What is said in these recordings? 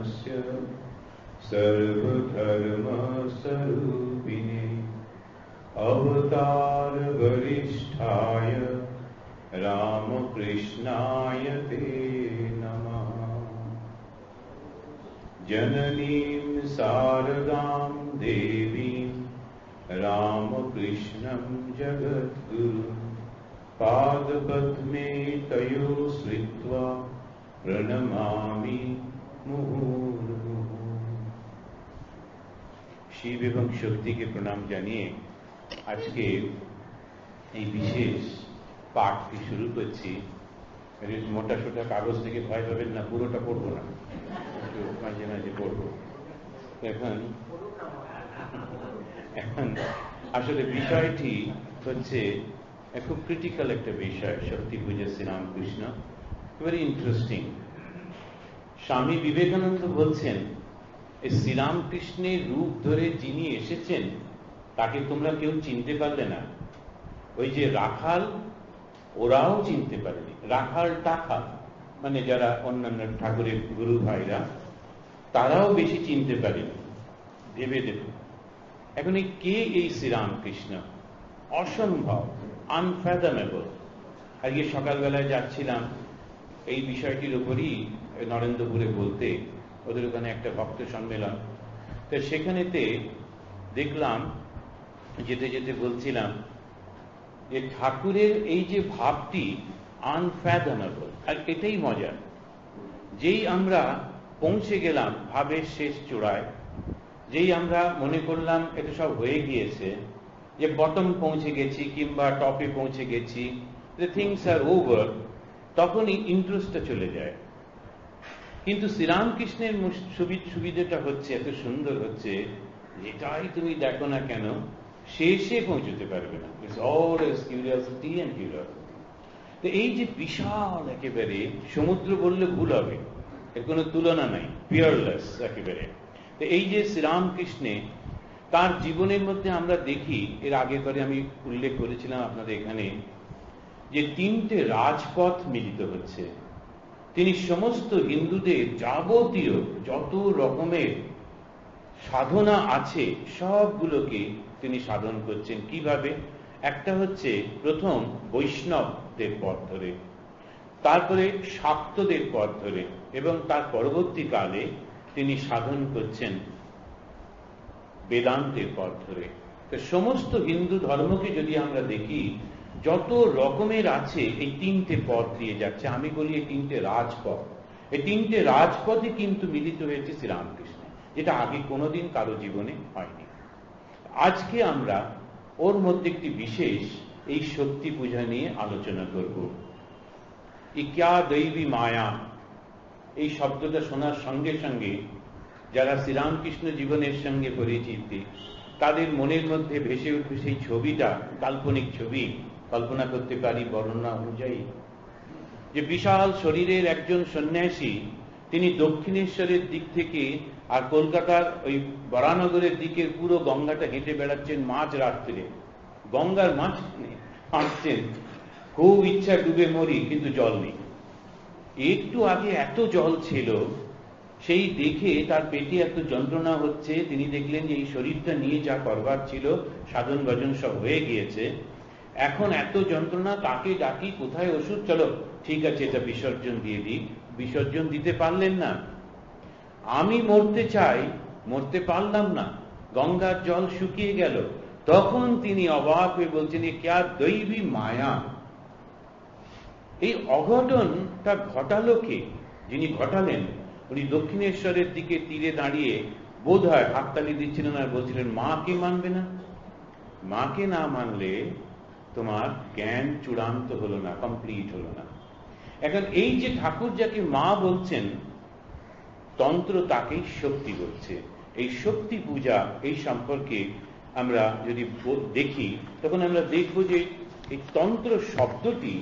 धर्मस्य सर्वधर्मस्वरूपिणे अवतार वरिष्ठाय रामकृष्णाय ते नमः। जननीं शारदां देवीं रामकृष्णं जगद्गुरुं पादपद्मे तयो श्रित्वा प्रणमामि मुहुर्मुहुः। शिव एवं शक्ति के प्रणाम जानिए आज के विशेष पाठ की शुरू करছি। मोटा सोटा कागज থেকে ভয় পাবেন না, পুরোটা পড়বো না, মাঝে মাঝে পড়বো। এখন আসলে বিষয়টি হচ্ছে খুব ক্রিটিক্যাল একটা বিষয়, শক্তি পূজা শ্রীরামকৃষ্ণ, ভেরি ইন্টারেস্টিং। স্বামী বিবেকানন্দ বলছেন এই শ্রীরামকৃষ্ণের রূপ ধরে যিনি এসেছেন তাকে তোমরা কেউ চিনতে পারলে না। ওই যে রাখাল, ওরাও চিনতে পারেনি। রাখাল টাখাল মানে যারা অন্যান্য ঠাকুরের গুরু ভাইরা, তারাও বেশি চিনতে পারেনি। ভেবে দেখুন এখন কে এই শ্রীরামকৃষ্ণ, অসম্ভব, আনফ্যাথমেবল। আজকে সকালবেলায় যাচ্ছিলাম এই বিষয়টির উপরই নরেন্দ্রপুরে বলতে, ওদের ওখানে একটা ভক্ত সম্মেলন, তো সেখানেতে দেখলাম যেতে যেতে বলছিলাম যে ঠাকুরের এই যে ভাবটি আনফ্যাথমেবল, আর এটাই মজা। যেই আমরা পৌঁছে গেলাম ভাবের শেষ চূড়ায়, যেই আমরা মনে করলাম এটা সব হয়ে গিয়েছে, যে বটম পৌঁছে গেছি কিংবা টপে পৌঁছে গেছি, থিংস আর ওভার, তখনই ইন্টারেস্টটা চলে যায়। কিন্তু শ্রীরামকৃষ্ণের সুবিধাটা হচ্ছে, এত সুন্দর হচ্ছে, যেটাই তুমি দেখো না কেন শেষে পৌঁছতে পারবে না। Curiosity and curiosity. তো এই যে বিশাল একেবারে সমুদ্র বললে ভুল হবে, এর কোনো তুলনা নাই, পিয়ারলেস একেবারে। তো এই যে শ্রীরামকৃষ্ণে তার জীবনের মধ্যে আমরা দেখি, এর আগে করে আমি উল্লেখ করেছিলাম আপনাদের এখানে, যে তিনটে রাজপথ মিলিত হচ্ছে। তিনি সমস্ত হিন্দুদের যাবতীয় যত রকমের সাধনা আছে সবগুলোকে তিনি সাধন করছেন। কিভাবে? একটা হচ্ছে প্রথম বৈষ্ণবদের পথ ধরে, তারপরে শাক্তদের পথ ধরে, এবং তার পরবর্তীকালে তিনি সাধন করছেন বেদান্তের পথ ধরে। তো সমস্ত হিন্দু ধর্মকে যদি আমরা দেখি, যত রকমের আছে এই তিনটে পথ দিয়ে যাচ্ছে। আমি বলি এই তিনটে রাজপথ, এই তিনটে রাজপথে কিন্তু মিলিত হয়েছে শ্রীরামকৃষ্ণ, যেটা আগে কোনোদিন কারো জীবনে হয়নি। আজকে আমরা ওর মধ্যে একটি বিশেষ এই শক্তি পূজা নিয়ে আলোচনা করব। ইক্যা দৈবী মায়া, এই শব্দটা শোনার সঙ্গে সঙ্গে যারা শ্রীরামকৃষ্ণ জীবনের সঙ্গে পরিচিত, তাদের মনের মধ্যে ভেসে উঠবে সেই ছবিটা, কাল্পনিক ছবি, কল্পনা করতে পারি বর্ণনা অনুযায়ী, যে বিশাল শরীরের একজন সন্ন্যাসী, তিনি দক্ষিণেশ্বরের দিক থেকে আর কলকাতার ওই বরানগরের দিকের পুরো গঙ্গাটা হেঁটে বেড়াচ্ছেন মাঝ রাত্রে, গঙ্গার মাঝখানে হাঁটছেন। খুব ইচ্ছা ডুবে মরি, কিন্তু জল নেই। একটু আগে এত জল ছিল, সেই দেখে তার পেটে এত যন্ত্রণা হচ্ছে, তিনি দেখলেন যে এই শরীরটা নিয়ে যা করবার ছিল, সাধন ভজন সব হয়ে গিয়েছে, এখন এত যন্ত্রণা, তাকে ডাকি, কোথায় ওষুধ, চলো ঠিক আছে এটা বিসর্জন দিয়ে দিই। বিসর্জন দিতে পারলেন না। আমি মরতে চাই, মরতে পারলাম না, গঙ্গার জল শুকিয়ে গেল। তখন তিনি অবাক হয়ে বলছেন, এ ক্যা দৈবী মায়া। এই অঘটনটা ঘটালো কে? যিনি ঘটালেন উনি দক্ষিণেশ্বরের দিকে তীরে দাঁড়িয়ে বোধ হয় হাততালি দিচ্ছিলেন আর বলছিলেন, মাকে মানবে না, মাকে না মানলে তোমার জ্ঞান চূড়ান্ত হলো না, কমপ্লিট হলো না। এখন এই যে ঠাকুর যাকে মা বলছেন, তন্ত্র তাকেই শক্তি বলছে। এই শক্তি পূজা এই সম্পর্কে আমরা যদি দেখি, তখন আমরা দেখব যে এই তন্ত্র শব্দটি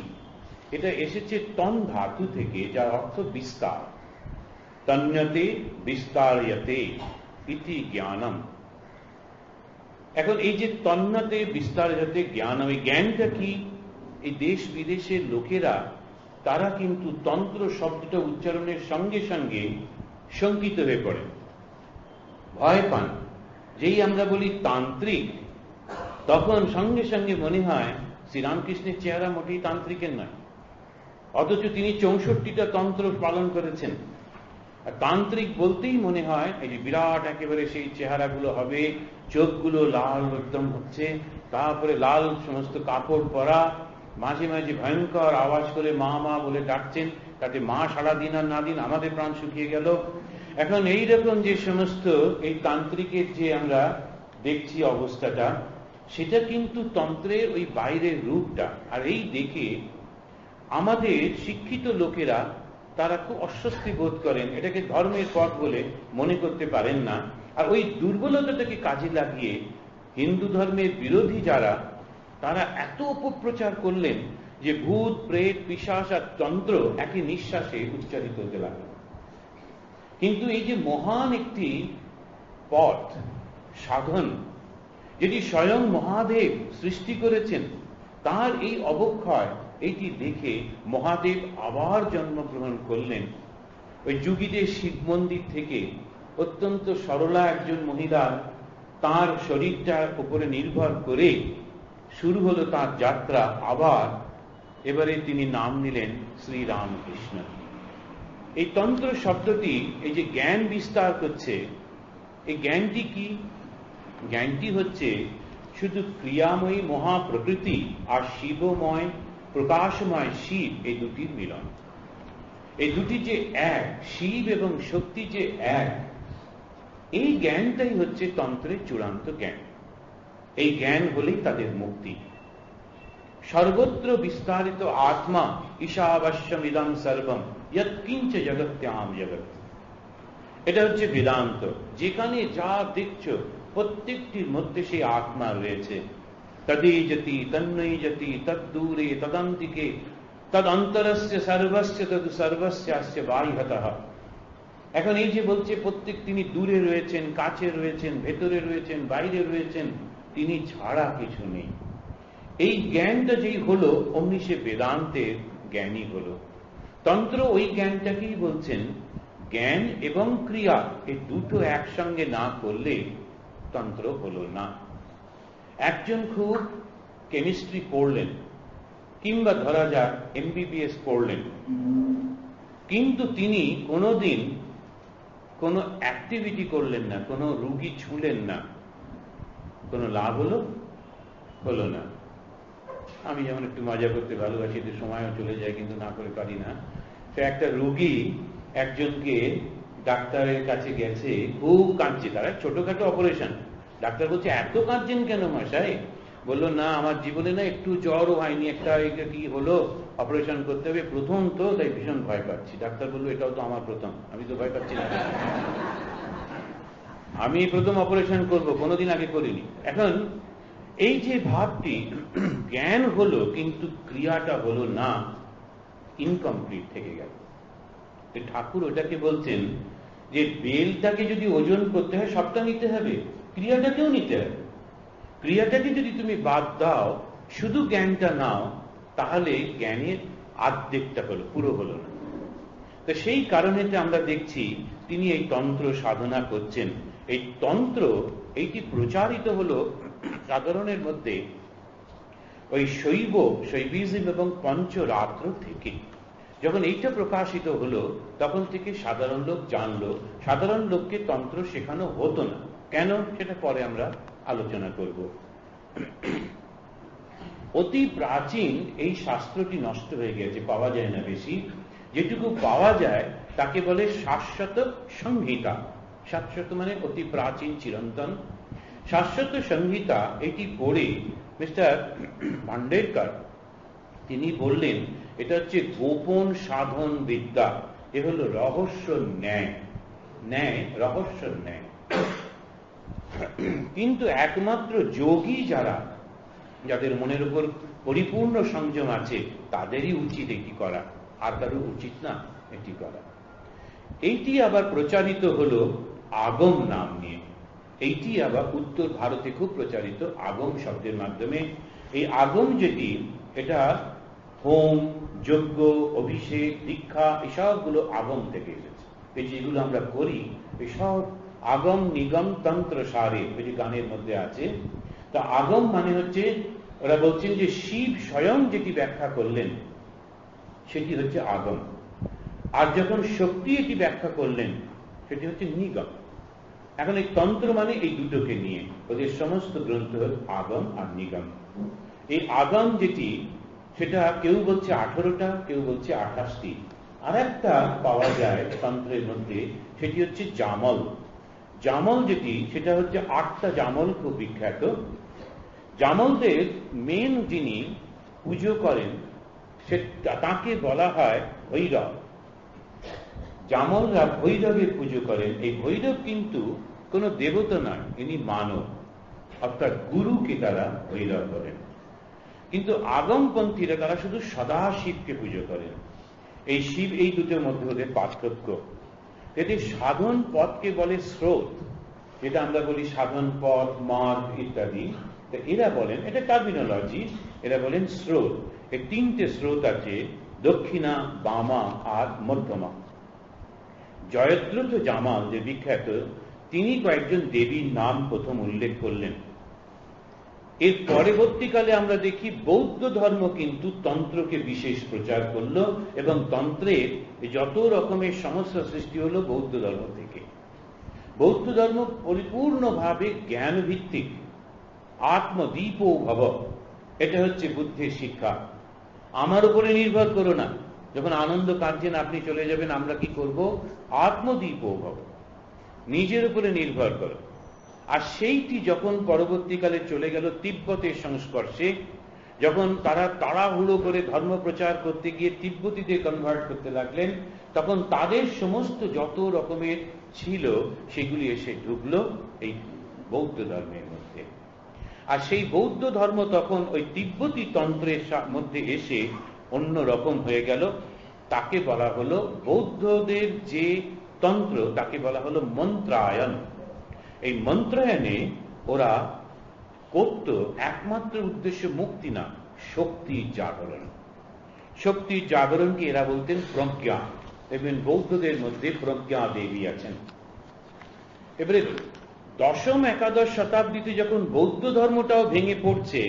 এটা এসেছে তন ধাতু থেকে, যার অর্থ বিস্তার। তন্যতে বিস্তারয়তে ইতি জ্ঞানম। এখন এই যে তন্যতে বিস্তারয়তে জ্ঞানম, এই জ্ঞানটা কি? এই দেশ বিদেশের লোকেরা তারা কিন্তু তন্ত্র শব্দটা উচ্চারণের সঙ্গে সঙ্গে শঙ্কিত হয়ে পড়েন, ভয় পান। যেই আমরা বলি তান্ত্রিক, তখন সঙ্গে সঙ্গে মনে হয় শ্রীরামকৃষ্ণের চেহারা মোটেই তান্ত্রিকের নয়, অথচ তিনি 64টা তন্ত্র পালন করেছেন। আর তান্ত্রিক বলতেই মনে হয় এই যে বিরাট একেবারে সেই চেহারাগুলো হবে, চোখগুলো লাল একদম হচ্ছে, তারপরে লাল সমস্ত কাপড় পরা, মাঝে মাঝে ভয়ঙ্কর আওয়াজ করে মা মা বলে ডাকছেন, তাতে মা সারা দিন আর না দিন আমাদের প্রাণ শুকিয়ে গেল। এখন এইরকম যে সমস্ত এই তান্ত্রিকের যে আমরা দেখছি অবস্থাটা, সেটা কিন্তু তন্ত্রের ওই বাইরের রূপটা। আর এই দেখে আমাদের শিক্ষিত লোকেরা তারা খুব অস্বস্তি বোধ করেন, এটাকে ধর্মের পথ বলে মনে করতে পারেন না। আর ওই দুর্বলতাটাকে কাজে লাগিয়ে হিন্দু ধর্মের বিরোধী যারা, তারা এত অপপ্রচার করলেন যে ভূত প্রেত পিশাচ আর তন্ত্র একই নিঃশ্বাসে উচ্চারিত হতে লাগলো। কিন্তু এই যে মহান একটি পথ সাধন, যেটি স্বয়ং মহাদেব সৃষ্টি করেছেন, তার এই অবক্ষয় এইটি দেখে মহাদেব আবার জন্মগ্রহণ করলেন। ওই যুগীদের শিব মন্দির থেকে অত্যন্ত সরলা একজন মহিলা, তার শরীরটার উপরে নির্ভর করে শুরু হলো তার যাত্রা। আবার এবারে তিনি নাম নিলেন শ্রীরামকৃষ্ণ। এই তন্ত্র শব্দটি এই যে জ্ঞান বিস্তার করছে, এই জ্ঞানটি কি? জ্ঞানটি হচ্ছে শুধু ক্রিয়াময়ী মহাপ্রকৃতি আর শিবময় প্রকাশময় শিব, এই দুটির মিলন। এই দুটি যে এক, শিব এবং শক্তি যে এক, এই জ্ঞানটাই হচ্ছে তন্ত্রের চূড়ান্ত জ্ঞান। এই জ্ঞান হলেই তাদের মুক্তি। সর্বত্র বিস্তারিত আত্মা ঈশাবশ্যমিদং সর্বম ইয়ৎকিঞ্চ জগত্যাম জগৎ, এটা হচ্ছে বেদান্ত। যেখানে যা দেখছো প্রত্যেকটির মধ্যে সেই আত্মা রয়েছে। তদেজতি তন্ময়জতি তদ্দূরে তদন্তিকে তদন্তরস্য সর্বস্য তদ সর্বস্যাস্য বাহ্যতঃ। এখন এই যে বলছে প্রত্যেক, তিনি দূরে রয়েছেন, কাছে রয়েছেন, ভেতরে রয়েছেন, বাইরে রয়েছেন, তিনি ছাড়া কিছু নেই। এই জ্ঞানটা যেই হলো, অমনি সে বেদান্তের জ্ঞানই হলো। তন্ত্র ওই জ্ঞানটাকেই বলছেন জ্ঞান এবং ক্রিয়া, এই দুটো একসঙ্গে না করলে তন্ত্র হলো না। একজন খুব কেমিস্ট্রি পড়লেন, কিংবা ধরা যাক MBBS পড়লেন, কিন্তু তিনি কোনোদিন কোনো অ্যাক্টিভিটি করলেন না, কোনো রুগী ছুঁলেন না, কোনো লাভ হলো? হলো না। আমি যেমন একটু মজা করতে ভালোবাসি, এতে সময়ও চলে যায়, কিন্তু না করে পারি না। সে একটা রুগী একজনকে ডাক্তারের কাছে গেছে, খুব কাঁদছে, তারা ছোটখাটো অপারেশন। ডাক্তার বলছে এত কাঁদছেন কেন মশাই? বললো না, আমার জীবনে না একটু জ্বরও হয়নি, একটা কি হলো, অপারেশন করতে হবে, প্রথম তো, তাই ভীষণ ভয় পাচ্ছি। ডাক্তার বললো এটাও তো আমার প্রথম, আমি তো ভয় পাচ্ছি না, আমি প্রথম অপারেশন করব, কোনোদিন আগে করিনি। এখন এই যে ভাবটি, জ্ঞান হলো কিন্তু ক্রিয়াটা হলো না, ইনকমপ্লিট থেকে গেল। ঠাকুর ওটাকে বলছেন যে বেলটাকে যদি ওজন করতে হয় সবটা নিতে হবে, ক্রিয়াটাকেও নিতে হবে। ক্রিয়াটাকে যদি তুমি বাদ দাও, শুধু জ্ঞানটা নাও, তাহলে জ্ঞানের আর্ধেকটা হলো, পুরো হলো না। তো সেই কারণে আমরা দেখছি তিনি এই তন্ত্র সাধনা করছেন। এই তন্ত্র এইটি প্রচারিত হলো সাধারণের মধ্যে ওই শৈবিজম এবং পঞ্চরাত্র থেকে। যখন এইটা প্রকাশিত হলো, তখন থেকে সাধারণ লোক জানলো। সাধারণ লোককে তন্ত্র শেখানো হতো না কেন, সেটা পরে আমরা আলোচনা করব। অতি প্রাচীন এই শাস্ত্রটি নষ্ট হয়ে গেছে, পাওয়া যায় না বেশি। যেটুকু পাওয়া যায় তাকে বলে শাশ্বত সংহিতা। শাশ্বত মানে অতি প্রাচীন, চিরন্তন। শাশ্বত সংহিতা এটি পড়ে মিস্টার ভান্ডেরকর তিনি বললেন এটা হচ্ছে গোপন সাধন বিদ্যা, এ হলো রহস্য ন্যায়, ন্যায় রহস্য ন্যায়। কিন্তু একমাত্র যোগী যারা, যাদের মনের উপর পরিপূর্ণ সংযম আছে, তাদেরই উচিত এটি করা, আর কারো উচিত না এটি করা। এইটি আবার প্রচারিত হলো আগম নাম নিয়ে। এইটি আবার উত্তর ভারতে খুব প্রচারিত আগম শব্দের মাধ্যমে। এই আগম যেটি, এটা হোম, যজ্ঞ, অভিষেক, দীক্ষা, এসবগুলো আগম থেকে এসেছে। এই যেগুলো আমরা করি এসব আগম নিগম তন্ত্র সারে, ওই যে গানের মধ্যে আছে। তা আগম মানে হচ্ছে, ওরা বলছেন যে শিব স্বয়ং যেটি ব্যাখ্যা করলেন সেটি হচ্ছে আগম, আর যখন শক্তি এটি ব্যাখ্যা করলেন সেটি হচ্ছে নিগম। এখন এই তন্ত্র মানে এই দুটোকে নিয়ে ওদের সমস্ত গ্রন্থ হল আগম আর নিগম। এই আগম যেটি, সেটা কেউ বলছে 18টা, কেউ বলছে 28টি। আর একটা পাওয়া যায় তন্ত্রের মধ্যে, সেটি হচ্ছে জামল। জামল যেটি, সেটা হচ্ছে 8টা জামল খুব বিখ্যাত। জামলদের মেন যিনি পুজো করেন তাকে বলা হয় ভৈরব। জামলরা ভৈরবের পুজো করেন। এই ভৈরব কিন্তু কোনো দেবতা নয়, ইনি মানব, অর্থাৎ গুরুকে তারা ভৈরব করেন। কিন্তু আগমপন্থীরা তারা শুধু সদাশিবকে পুজো করেন। এই শিব, এই দুটোর মধ্যে ওদের পার্থক্য। এদের সাধন পথকে বলে স্রোত, যেটা আমরা বলি সাধন পথ, মার্গ ইত্যাদি। এরা বলেন, এটা টার্মিনোলজি, এরা বলেন স্রোত। এই 3টে স্রোত আছে, দক্ষিণা, বামা আর মধ্যমা। জয়দ্রথ জামাল যে বিখ্যাত, তিনি কয়েকজন দেবীর নাম প্রথম উল্লেখ করলেন। এর পরবর্তীকালে আমরা দেখি বৌদ্ধ ধর্ম কিন্তু তন্ত্রকে বিশেষ প্রচার করলো, এবং তন্ত্রের যত রকমের সমস্যা সৃষ্টি হলো বৌদ্ধ ধর্ম থেকে। বৌদ্ধ ধর্ম পরিপূর্ণভাবে জ্ঞান ভিত্তিক। আত্মদীপো ভব, এটা হচ্ছে বুদ্ধের শিক্ষা। আমার উপরে নির্ভর করো না, যখন আনন্দ কাঁদছেন আপনি চলে যাবেন, আমরা কি করব? আত্মদীপো ভব, নিজের উপরে নির্ভর করো। আর সেইটি যখন পরবর্তীকালে চলে গেল তিব্বতের সংস্পর্শে, যখন তারা তাড়াহুড়ো করে ধর্ম প্রচার করতে গিয়ে তিব্বতীদের কনভার্ট করতে লাগলেন, তখন তাদের সমস্ত যত রকমের ছিল সেগুলি এসে ঢুকলো এই বৌদ্ধ ধর্মের মধ্যে। আর সেই বৌদ্ধ ধর্ম তখন ওই তিব্বতী তন্ত্রের মধ্যে এসে অন্য রকম হয়ে গেল। তাকে বলা হলো, বৌদ্ধদের যে তন্ত্র তাকে বলা হলো মন্ত্রায়ন। এই মন্ত্রায়নে ওরা করত একমাত্র উদ্দেশ্য মুক্তি না, শক্তির জাগরণ। শক্তির জাগরণকে এরা বলতেন প্রজ্ঞা। দেখবেন বৌদ্ধদের মধ্যে প্রজ্ঞা দেবী আছেন। এবারে দশম একাদশ শতাব্দীতে যখন বৌদ্ধ ধর্মটাও ভেঙে পড়ছে,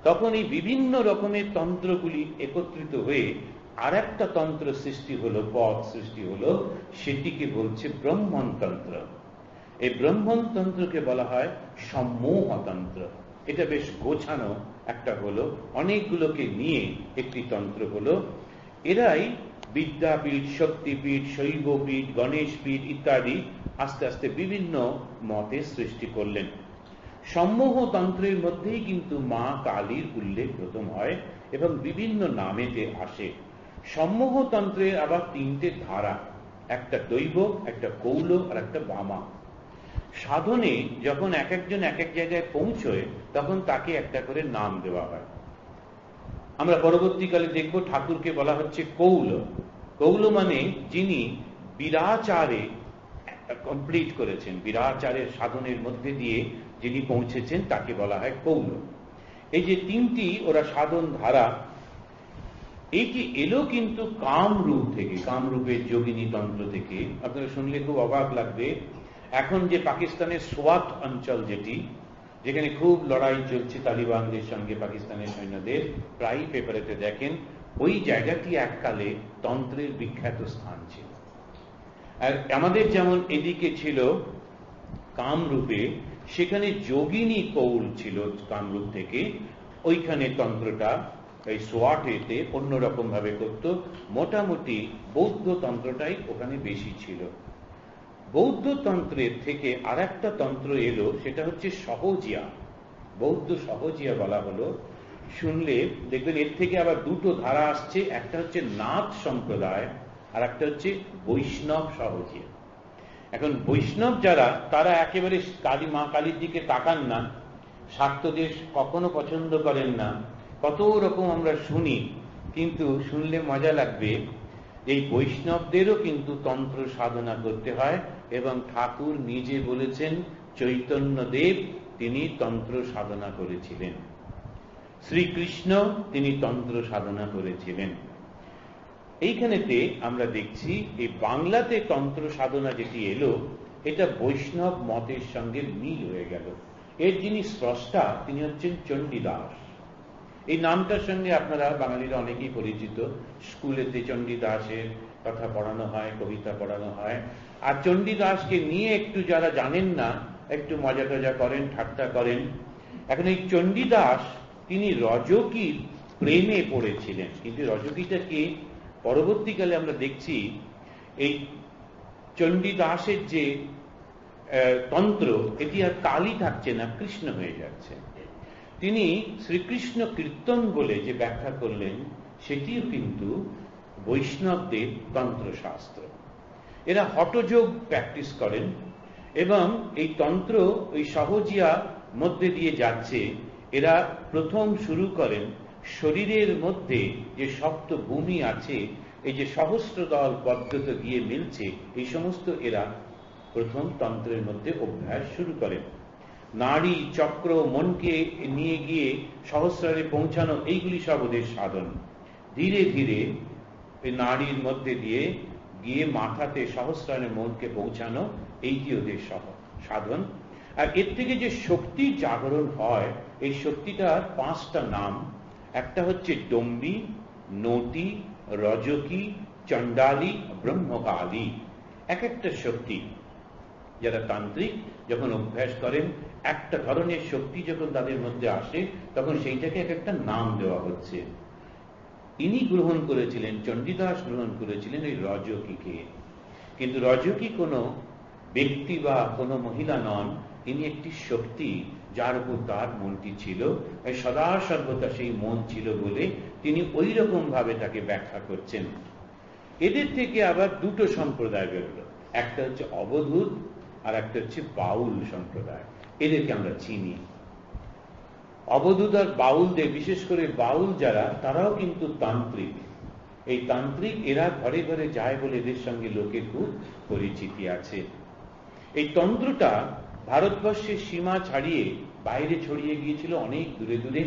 তখন এই বিভিন্ন রকমের তন্ত্রগুলি একত্রিত হয়ে আর একটা তন্ত্র সৃষ্টি হলো, পথ সৃষ্টি হলো, সেটিকে বলছে ব্রহ্মতন্ত্র। এই ব্রহ্মতন্ত্রকে বলা হয় সম্মোহতন্ত্র। এটা বেশ গোছানো একটা হলো, অনেকগুলোকে নিয়ে একটি তন্ত্র হলো। এরাই বিদ্যাপীঠ, শক্তিপীঠ, শৈবপীঠ, গণেশপীঠ ইত্যাদি আস্তে আস্তে বিভিন্ন মতের সৃষ্টি করলেন। সম্মোহতন্ত্রের মধ্যেই কিন্তু মা কালীর উল্লেখ প্রথম হয় এবং বিভিন্ন নামেতে আসে। সম্মোহতন্ত্রের আবার 3টে ধারা, একটা দৈব, একটা কৌল আর একটা বামা। সাধনে যখন এক একজন এক এক জায়গায় পৌঁছয়, তখন তাকে একটা করে নাম দেওয়া হয়। আমরা পরবর্তীকালে দেখব ঠাকুরকে বলা হচ্ছে কৌল। কৌল মানে যিনি বিরাচারে কমপ্লিট করেছেন, বিরাচারের সাধনের মধ্যে দিয়ে যিনি পৌঁছেছেন তাকে বলা হয় কৌল। এই যে 3টি ওরা সাধন ধারা, এইটি এলো কিন্তু কামরূপ থেকে, কামরূপের যোগিনী তন্ত্র থেকে। আপনারা শুনলে খুব অবাক লাগবে, এখন যে পাকিস্তানের সোয়াত অঞ্চল যেটি, যেখানে খুব লড়াই চলছে তালিবানদের সঙ্গে পাকিস্তানের সৈন্যদের, প্রায় পেপারেতে দেখেন, ওই জায়গাটি এককালে তন্ত্রের বিখ্যাত স্থান ছিল। আর আমাদের যেমন এদিকে ছিল কামরূপে, সেখানে যোগিনী কৌল ছিল কামরূপ থেকে, ওইখানে তন্ত্রটা এই সোয়াটেতে অন্যরকম ভাবে করত। মোটামুটি বৌদ্ধ তন্ত্রটাই ওখানে বেশি ছিল। বৌদ্ধ তন্ত্রের থেকে আর একটা তন্ত্র এলো, সেটা হচ্ছে সহজিয়া। বৌদ্ধ সহজিয়া বলা হলো। শুনলে দেখবেন এর থেকে আবার 2টো ধারা আসছে, একটা হচ্ছে নাথ সম্প্রদায় আর একটা হচ্ছে বৈষ্ণব সহজিয়া। এখন বৈষ্ণব যারা, তারা একেবারে কালী, মা কালীর দিকে তাকান না, শাক্তদেশ কখনো পছন্দ করেন না, কত রকম আমরা শুনি। কিন্তু শুনলে মজা লাগবে, এই বৈষ্ণবদেরও কিন্তু তন্ত্র সাধনা করতে হয়, এবং ঠাকুর নিজে বলেছেন চৈতন্যদেব তিনি তন্ত্র সাধনা করেছিলেন, শ্রীকৃষ্ণ তিনি তন্ত্র সাধনা করেছিলেন। এইখানেতে আমরা দেখছি এই বাংলাতে তন্ত্র সাধনা যেটি এলো, এটা বৈষ্ণব মতের সঙ্গে মিল হয়ে গেল। এর যিনি স্রষ্টা তিনি হচ্ছেন চণ্ডীদাস। এই নামটার সঙ্গে আপনারা বাঙালিরা অনেকেই পরিচিত। স্কুলেতে চণ্ডীদাসের কথা পড়ানো হয়, কবিতা পড়ানো হয়। আর চণ্ডীদাসকে নিয়ে একটু যারা জানেন না, একটু মজা টজা করেন, ঠাট্টা করেন। এখন এই চণ্ডীদাস তিনি রজকীর প্রেমে পড়েছিলেন, কিন্তু রজকীটাকে পরবর্তীকালে আমরা দেখছি এই চণ্ডীদাসের যে তন্ত্র, এটি আর কালী থাকছে না, কৃষ্ণ হয়ে যাচ্ছে। তিনি শ্রীকৃষ্ণ কীর্তন বলে যে ব্যাখ্যা করলেন, সেটিও কিন্তু বৈষ্ণবদের তন্ত্রশাস্ত্র। এরা হঠযোগ প্র্যাকটিস করেন এবং এই তন্ত্র ওই সহজিয়া মধ্যে দিয়ে যাচ্ছে। এরা প্রথম শুরু করেন শরীরের মধ্যে যে সপ্ত ভূমি আছে, এই যে সহস্রদল পদ্ধতি গিয়ে মিলছে, এই সমস্ত এরা প্রথম তন্ত্রের মধ্যে অভ্যাস শুরু করেন। নাড়ি চক্র মনকে নিয়ে গিয়ে সহস্রারে পৌঁছানো, এইগুলি সব ওদের সাধন। ধীরে ধীরে এই নাড়ির মধ্যে দিয়ে গিয়ে মাথাতে সহস্রারে মনকে পৌঁছানো, এইটি ওদের সাধন। আর এর থেকে যে শক্তির জাগরণ হয়, এই শক্তিটার 5টা নাম। একটা হচ্ছে ডম্বী, নটি, রজকী, চণ্ডালী, ব্রহ্মকালী। এক একটা শক্তি যারা তান্ত্রিক যখন অভ্যাস করেন, একটা ধরনের শক্তি যখন তাদের মধ্যে আসে, তখন সেইটাকে এক একটা নাম দেওয়া হচ্ছে। ইনি গ্রহণ করেছিলেন, চণ্ডীদাস গ্রহণ করেছিলেন ওই রজকীকে। কিন্তু রজকী কোনো ব্যক্তি বা কোনো মহিলা নন, ইনি একটি শক্তি, যার উপর তার মনটি ছিল, সদা সর্বদা সেই মন ছিল বলে তিনি ওই রকম ভাবে তাকে ব্যাখ্যা করছেন। এদের থেকে আবার দুটো সম্প্রদায় বেরোলো, একটা হচ্ছে অবধূত আর একটা হচ্ছে বাউল সম্প্রদায়। এদেরকে আমরা চিনি। অবধূত আর বাউলদের, বিশেষ করে বাউল যারা, তারাও কিন্তু তান্ত্রিক। এই তান্ত্রিক এরা ঘরে ঘরে যায় বলে এদের সঙ্গে লোকের খুব পরিচিতি আছে। এই তন্ত্রটা ভারতবর্ষের সীমা ছাড়িয়ে বাইরে ছড়িয়ে গিয়েছিল অনেক দূরে দূরে।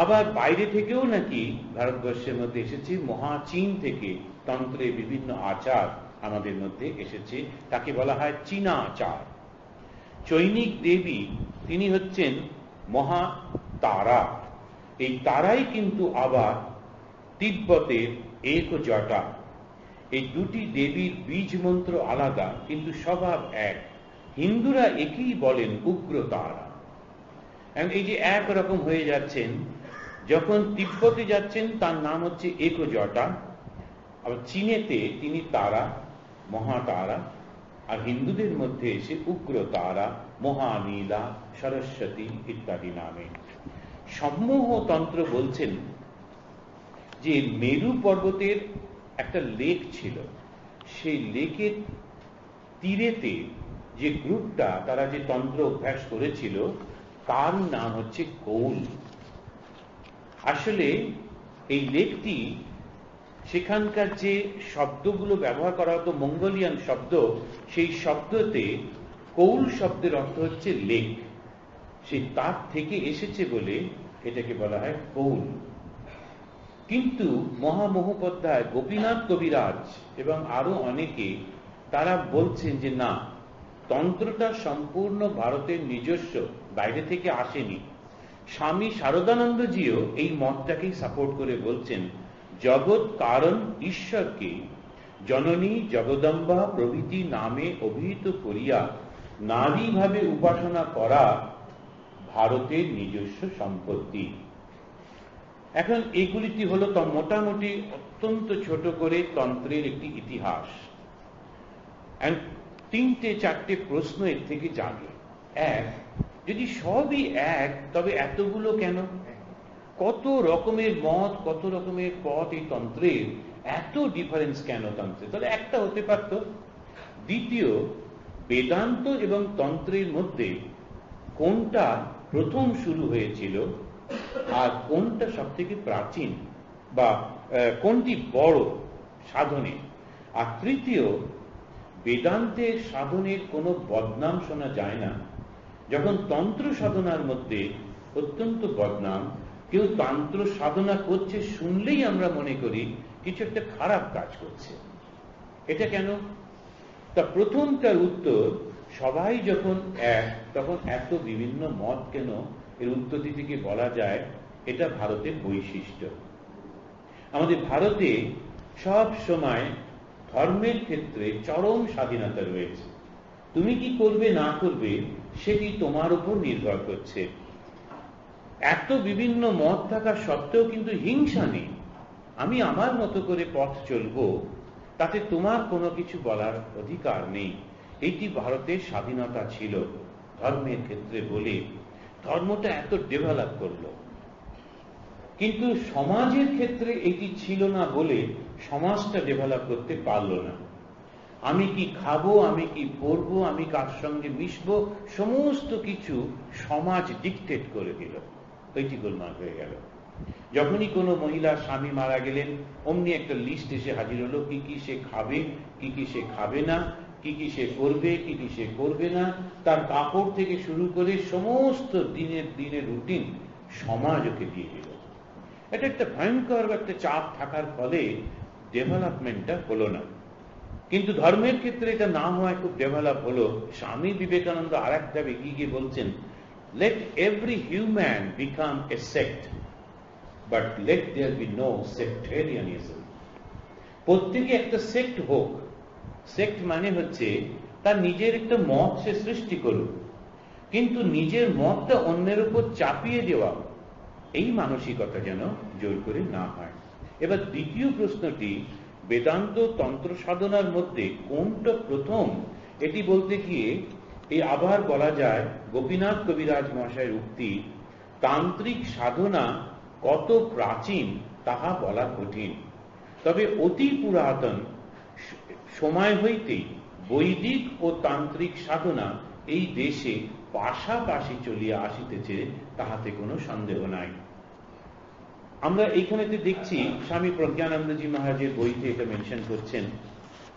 আবার বাইরে থেকেও নাকি ভারতবর্ষের মধ্যে এসেছে, মহাচীন থেকে তন্ত্রের বিভিন্ন আচার আমাদের মধ্যে এসেছে। তাকে বলা হয় চীনা আচার। চৈনিক দেবী তিনি হচ্ছেন মহা তারা। এই তারাই কিন্তু আবার তিব্বতের এক জটা। এই দুটি দেবীর বীজ মন্ত্র আলাদা, কিন্তু স্বভাব এক। হিন্দুরা একই বলেন উগ্র তারা। এই যে একরকম হয়ে যাচ্ছেন, যখন তিব্বতে যাচ্ছেন তার নাম হচ্ছে এক জটা, আবার চীনেতে তিনি তারা, মহাতারা। আর হিন্দুদের মধ্যে এসে উগ্র তারা, মহানীলা, সরস্বতী ইত্যাদি নামে। সম্মোহ তন্ত্র বলছেন যে মেরু পর্বতের একটা লেক ছিল, সেই লেকের তীরেতে যে গ্রুপটা তারা যে তন্ত্র অভ্যাস করেছিল, তার নাম হচ্ছে কৌল। আসলে এই লেকটি, সেখানকার যে শব্দগুলো ব্যবহার করা হতো মঙ্গোলিয়ান শব্দ, সেই শব্দতে কৌল শব্দের অর্থ হচ্ছে লেক। সেই তার থেকে এসেছে বলে এটাকে বলা হয় কৌল। কিন্তু মহামহোপাধ্যায়, গোপীনাথ কবিরাজ এবং আরো অনেকে তারা বলছেন যে না, তন্ত্রটা সম্পূর্ণ ভারতের নিজস্ব, বাইরে থেকে আসেনি। স্বামী শারদানন্দজিও এই মতটাকেই সাপোর্ট করে বলছেন, জগৎ কারণ ঈশ্বরকে জননী জগদম্বা প্রভৃতি নামে অভিহিত করিয়া নারী ভাবে উপাসনা করা ভারতের নিজস্ব সম্পত্তি। এখন এগুলিটি হলো তো মোটামুটি অত্যন্ত ছোট করে তন্ত্রের একটি ইতিহাস। তিনটে চারটে প্রশ্ন এর থেকে জাগে। এক, যদি সবই এক, তবে এতগুলো কেন? কত রকমের মত, কত রকমের পথ এই তন্ত্রের, এত ডিফারেন্স কেন তন্ত্রে? তাহলে একটা হতে পারত। দ্বিতীয়, বেদান্ত এবং তন্ত্রের মধ্যে কোনটা প্রথম শুরু হয়েছিল আর কোনটা সব থেকে প্রাচীন, বা কোনটি বড় সাধনে? আর তৃতীয়, বেদান্তের সাধনের কোনো বদনাম শোনা যায় না, যখন তন্ত্র সাধনার মধ্যে অত্যন্ত বদনাম। কেউ তন্ত্র সাধনা করছে শুনলেই আমরা মনে করি কিছু একটা খারাপ কাজ করছে। এটা কেন? তা প্রথমটার উত্তর, সবাই যখন এক, তখন এত বিভিন্ন মত কেন? এর উত্তরটি থেকে বলা যায় এটা ভারতের বৈশিষ্ট্য। আমাদের ভারতে সব সময় ধর্মের ক্ষেত্রে চরম স্বাধীনতা রয়েছে। তুমি কি করবে না করবে সেটি তোমার উপর নির্ভর করছে। এত বিভিন্ন মত থাকা সত্ত্বেও কিন্তু হিংসা নেই। আমি আমার মতো করে পথ চলবো, তাতে তোমার কোনো কিছু বলার অধিকার নেই। এইটি ভারতের স্বাধীনতা ছিল ধর্মের ক্ষেত্রে বলে ধর্মটা এত ডেভেলপ করলো। কিন্তু সমাজের ক্ষেত্রে এটি ছিল না বলে সমাজটা ডেভেলপ করতে পারলো না। আমি কি খাবো, আমি কি পরবো, আমি কার সঙ্গে মিশবো, সমস্ত কিছু সমাজ ডিকটেট করে দিল। ওইটি গোলমাল হয়ে গেল। যখনই কোনো মহিলা স্বামী মারা গেলেন, অমনি একটা লিস্ট এসে হাজির হলো, কি কি সে খাবে, কি কি সে খাবে না, কি কি সে করবে, কি কি সে করবে না, তার কাপড় থেকে শুরু করে সমস্ত দিনের রুটিন সমাজ ওকে দিয়ে দিল। এটা একটা ভয়ঙ্কর একটা চাপ থাকার ফলে ডেভেলপমেন্টটা হলো না। কিন্তু ধর্মের ক্ষেত্রে এটা না হয় খুব ডেভেলপ হলো। স্বামী বিবেকানন্দ আর একটা এগিয়ে বলছেন, let every human become a sect, but let there be no sectarianism. প্রত্যেকে একটা সেক্ট হোক। সেক্ট মানে হচ্ছে তার নিজের একটা মত সে সৃষ্টি করুক, কিন্তু নিজের মতটা অন্যের উপর চাপিয়ে দেওয়া, এই মানসিকতা যেন জোর করে না হয়। এবার দ্বিতীয় প্রশ্নটি, বেদান্ত তন্ত্র সাধনার মধ্যে কোনটা প্রথম, এটি বলতে গিয়ে এই আবার বলা যায় গোপীনাথ কবিরাজ মহাশয়ের উক্তি, তান্ত্রিক সাধনা কত প্রাচীন তাহা বলা কঠিন, তবে অতি পুরাতন সময় হইতেই বৈদিক ও তান্ত্রিক সাধনা এই দেশে পাশাপাশি চলিয়া আসিতেছে, তাহাতে কোনো সন্দেহ নাই। আমরা এইখানেতে দেখছি স্বামী প্রজ্ঞানন্দজি মহারাজের বইতে এটা মেনশন করছেন,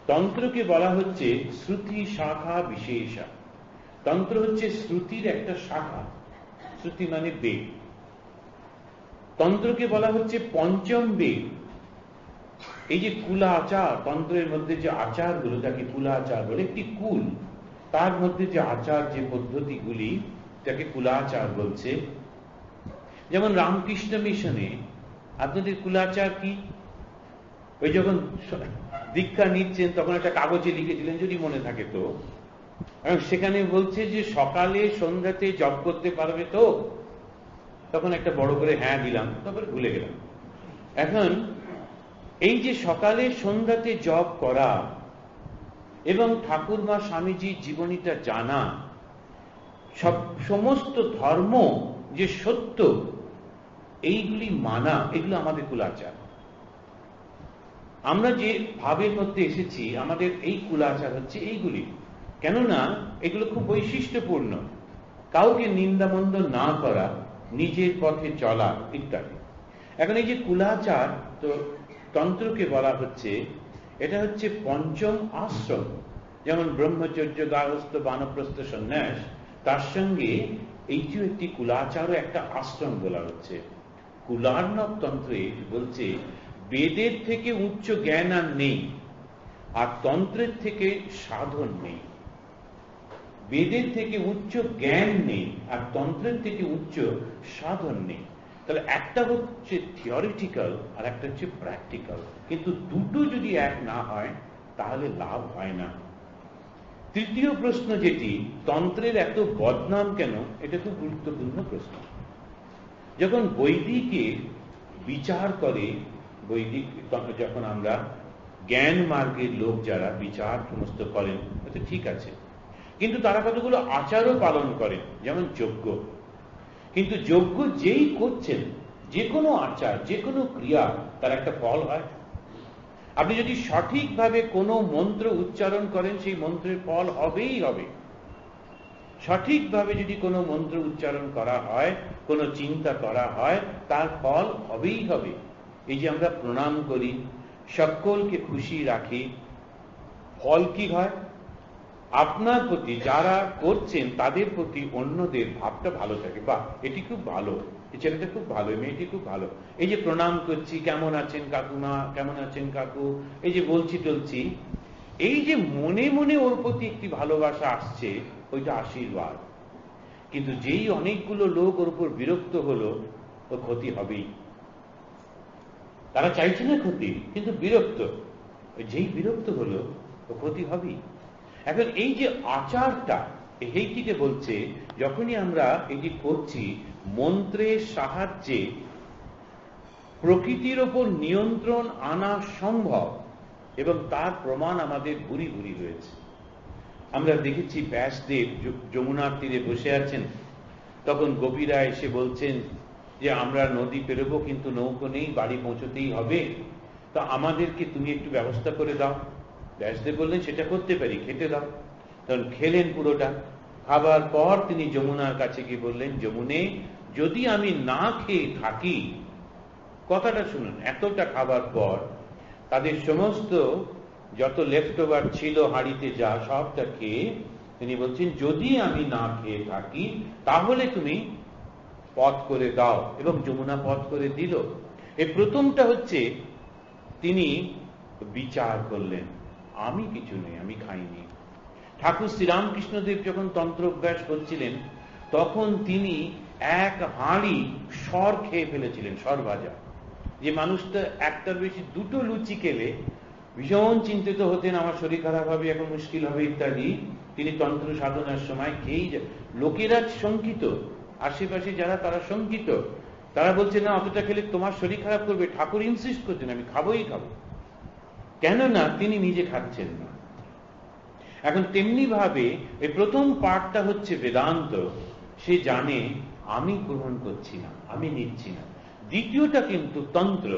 তন্ত্রকে বলা হচ্ছে শ্রুতি শাখা বিশেষা। তন্ত্র হচ্ছে শ্রুতির একটা শাখা, শ্রুতি মানে বেদ। তন্ত্রকে বলা হচ্ছে পঞ্চম বেদ। এই যে কুলা আচার, তন্ত্রের মধ্যে যে আচারগুলো, তাকে কুলা আচার বলে। একটি কুল, তার মধ্যে যে আচার, যে পদ্ধতিগুলি, তাকে কুলাচার বলছে। যেমন রামকৃষ্ণ মিশনে আপনাদের কুলাচার কি? ওই যখন দীক্ষা নিচ্ছেন তখন একটা কাগজে লিখেছিলেন, যদি মনে থাকে তো, সেখানে বলছে যে সকালে সন্ধ্যাতে জপ করতে পারবে তো, তখন একটা বড় করে হ্যাঁ দিলাম, তারপরে ভুলে গেলাম। এখন এই যে সকালে সন্ধ্যাতে জপ করা এবং ঠাকুরমা স্বামীজির জীবনীটা জানা, সমস্ত ধর্ম যে সত্য এইগুলি মানা, এগুলো আমাদের কুলাচার। আমরা যে ভাবের মধ্যে এসেছি, আমাদের এই কুলাচার হচ্ছে এইগুলি। কেননা এগুলো খুব বৈশিষ্ট্যপূর্ণ, কাউকে নিন্দামন্দ না করা, নিজের পথে চলা ইত্যাদি। এখন এই যে কুলাচার, তো তন্ত্রকে বলা হচ্ছে এটা হচ্ছে পঞ্চম আশ্রম। যেমন ব্রহ্মচর্য, গার্হস্থ্য, বানপ্রস্থ, সন্ন্যাস, তার সঙ্গে এইটিও একটি কুলাচারও একটা আশ্রম বলা হচ্ছে। কুলার্ণব তন্ত্রে বলছে বেদের থেকে উচ্চ জ্ঞান আর নেই, আর তন্ত্রের থেকে সাধন নেই। বেদের থেকে উচ্চ জ্ঞান নেই, আর তন্ত্রের থেকে উচ্চ সাধন নেই। তাহলে একটা হচ্ছে থিওরিটিক্যাল আর একটা হচ্ছে প্র্যাকটিক্যাল, কিন্তু দুটো যদি এক না হয় তাহলে লাভ হয় না। তৃতীয় প্রশ্ন যেটি, তন্ত্রের এত বদনাম কেন, এটা খুব গুরুত্বপূর্ণ প্রশ্ন। যখন বৈদিকে বিচার করে, বৈদিক যখন আমরা জ্ঞান মার্গের লোক যারা বিচার সমস্ত করেন, এটা ঠিক আছে, কিন্তু তারা কতগুলো আচারও পালন করেন, যেমন যজ্ঞ। কিন্তু যজ্ঞ যেই করছেন, যে কোনো আচার, যে কোনো ক্রিয়া, তার একটা ফল হয়। আপনি যদি সঠিকভাবে কোনো মন্ত্র উচ্চারণ করেন, সেই মন্ত্রের ফল হবেই হবে। সঠিকভাবে যদি কোনো মন্ত্র উচ্চারণ করা হয়, কোনো চিন্তা করা হয়, তার ফল হবেই হবে। এই যে আমরা প্রণাম করি, সকলকে খুশি রাখি, ফল কি হয়? আপনার প্রতি যারা করছেন তাদের প্রতি অন্যদের ভাবটা ভালো থাকে। বা এটি খুব ভালো, এই ছেলেটা খুব ভালো, মেয়েটি খুব ভালো, এই যে প্রণাম করছি, কেমন আছেন কাকুমা, কেমন আছেন কাকু, এই যে বলছি টলছি, এই যে মনে মনে ওর প্রতি একটি ভালোবাসা আসছে, ওইটা আশীর্বাদ। কিন্তু যেই অনেকগুলো লোক ওর উপর বিরক্ত হলো, ও ক্ষতি হবেই। তারা চাইছে না ক্ষতি, কিন্তু বিরক্ত, যেই বিরক্ত হলো ও ক্ষতি হবেই। এখন এই যে আচারটা, এইটিকে বলছে যখনই আমরা এটি করছি মন্ত্রের সাহায্যে প্রকৃতির ওপর নিয়ন্ত্রণ আনা সম্ভব, এবং তার প্রমাণ আমাদের ভুরি ভুরি রয়েছে। আমরা দেখেছি ব্যাসদেব যমুনার তীরে বসে আছেন, তখন গোপীরা এসে বলছেন যে আমরা নদী পেরোবো, কিন্তু নৌকো নেই, বাড়ি পৌঁছতেই হবে, তা আমাদেরকে তুমি একটু ব্যবস্থা করে দাও। ব্যাসদেব বললেন সেটা করতে পারি, খেতে দাও। তখন খেলেন পুরোটা। খাবার পর তিনি যমুনার কাছে গিয়ে বললেন, যমুনে, যদি আমি না খেয়ে থাকি, কথাটা শুনুন, এতটা খাবার পর তাদের সমস্ত যত লেফট ওভার ছিল হাঁড়িতে যা, সবটা খেয়ে তিনি বলছেন, যদি আমি না খেয়ে থাকি তাহলে তুমি পথ করে দাও। এবং যমুনা পথ করে দিল। এই প্রথমটা হচ্ছে তিনি বিচার করলেন, আমি কিছু নেই, আমি খাইনি। ঠাকুর শ্রীরামকৃষ্ণদেব যখন তন্ত্র অভ্যাস করছিলেন, তখন তিনি এক হাঁড়ি সর খেয়ে ফেলেছিলেন, সর ভাজা। যে মানুষটা একটার বেশি দুটো লুচি খেলে ভীষণ চিন্তিত হতেন, আমার শরীর খারাপ হবে, এখন মুশকিল হবে ইত্যাদি, তিনি তন্ত্র সাধনার সময় খেয়েই লোকেরা শঙ্কিত, আশেপাশে যারা তারা শঙ্কিত, তারা বলছে না অতটা খেলে তোমার শরীর খারাপ করবে। ঠাকুর ইনসিস্ট করছেন আমি খাবোই খাবো, কেননা তিনি নিজে খাচ্ছেন না। এখন তেমনি ভাবে এই প্রথম পার্টটা হচ্ছে বেদান্ত, সে জানে আমি গ্রহণ করছি না, আমি নিচ্ছি না। দ্বিতীয়টা কিন্তু তন্ত্র,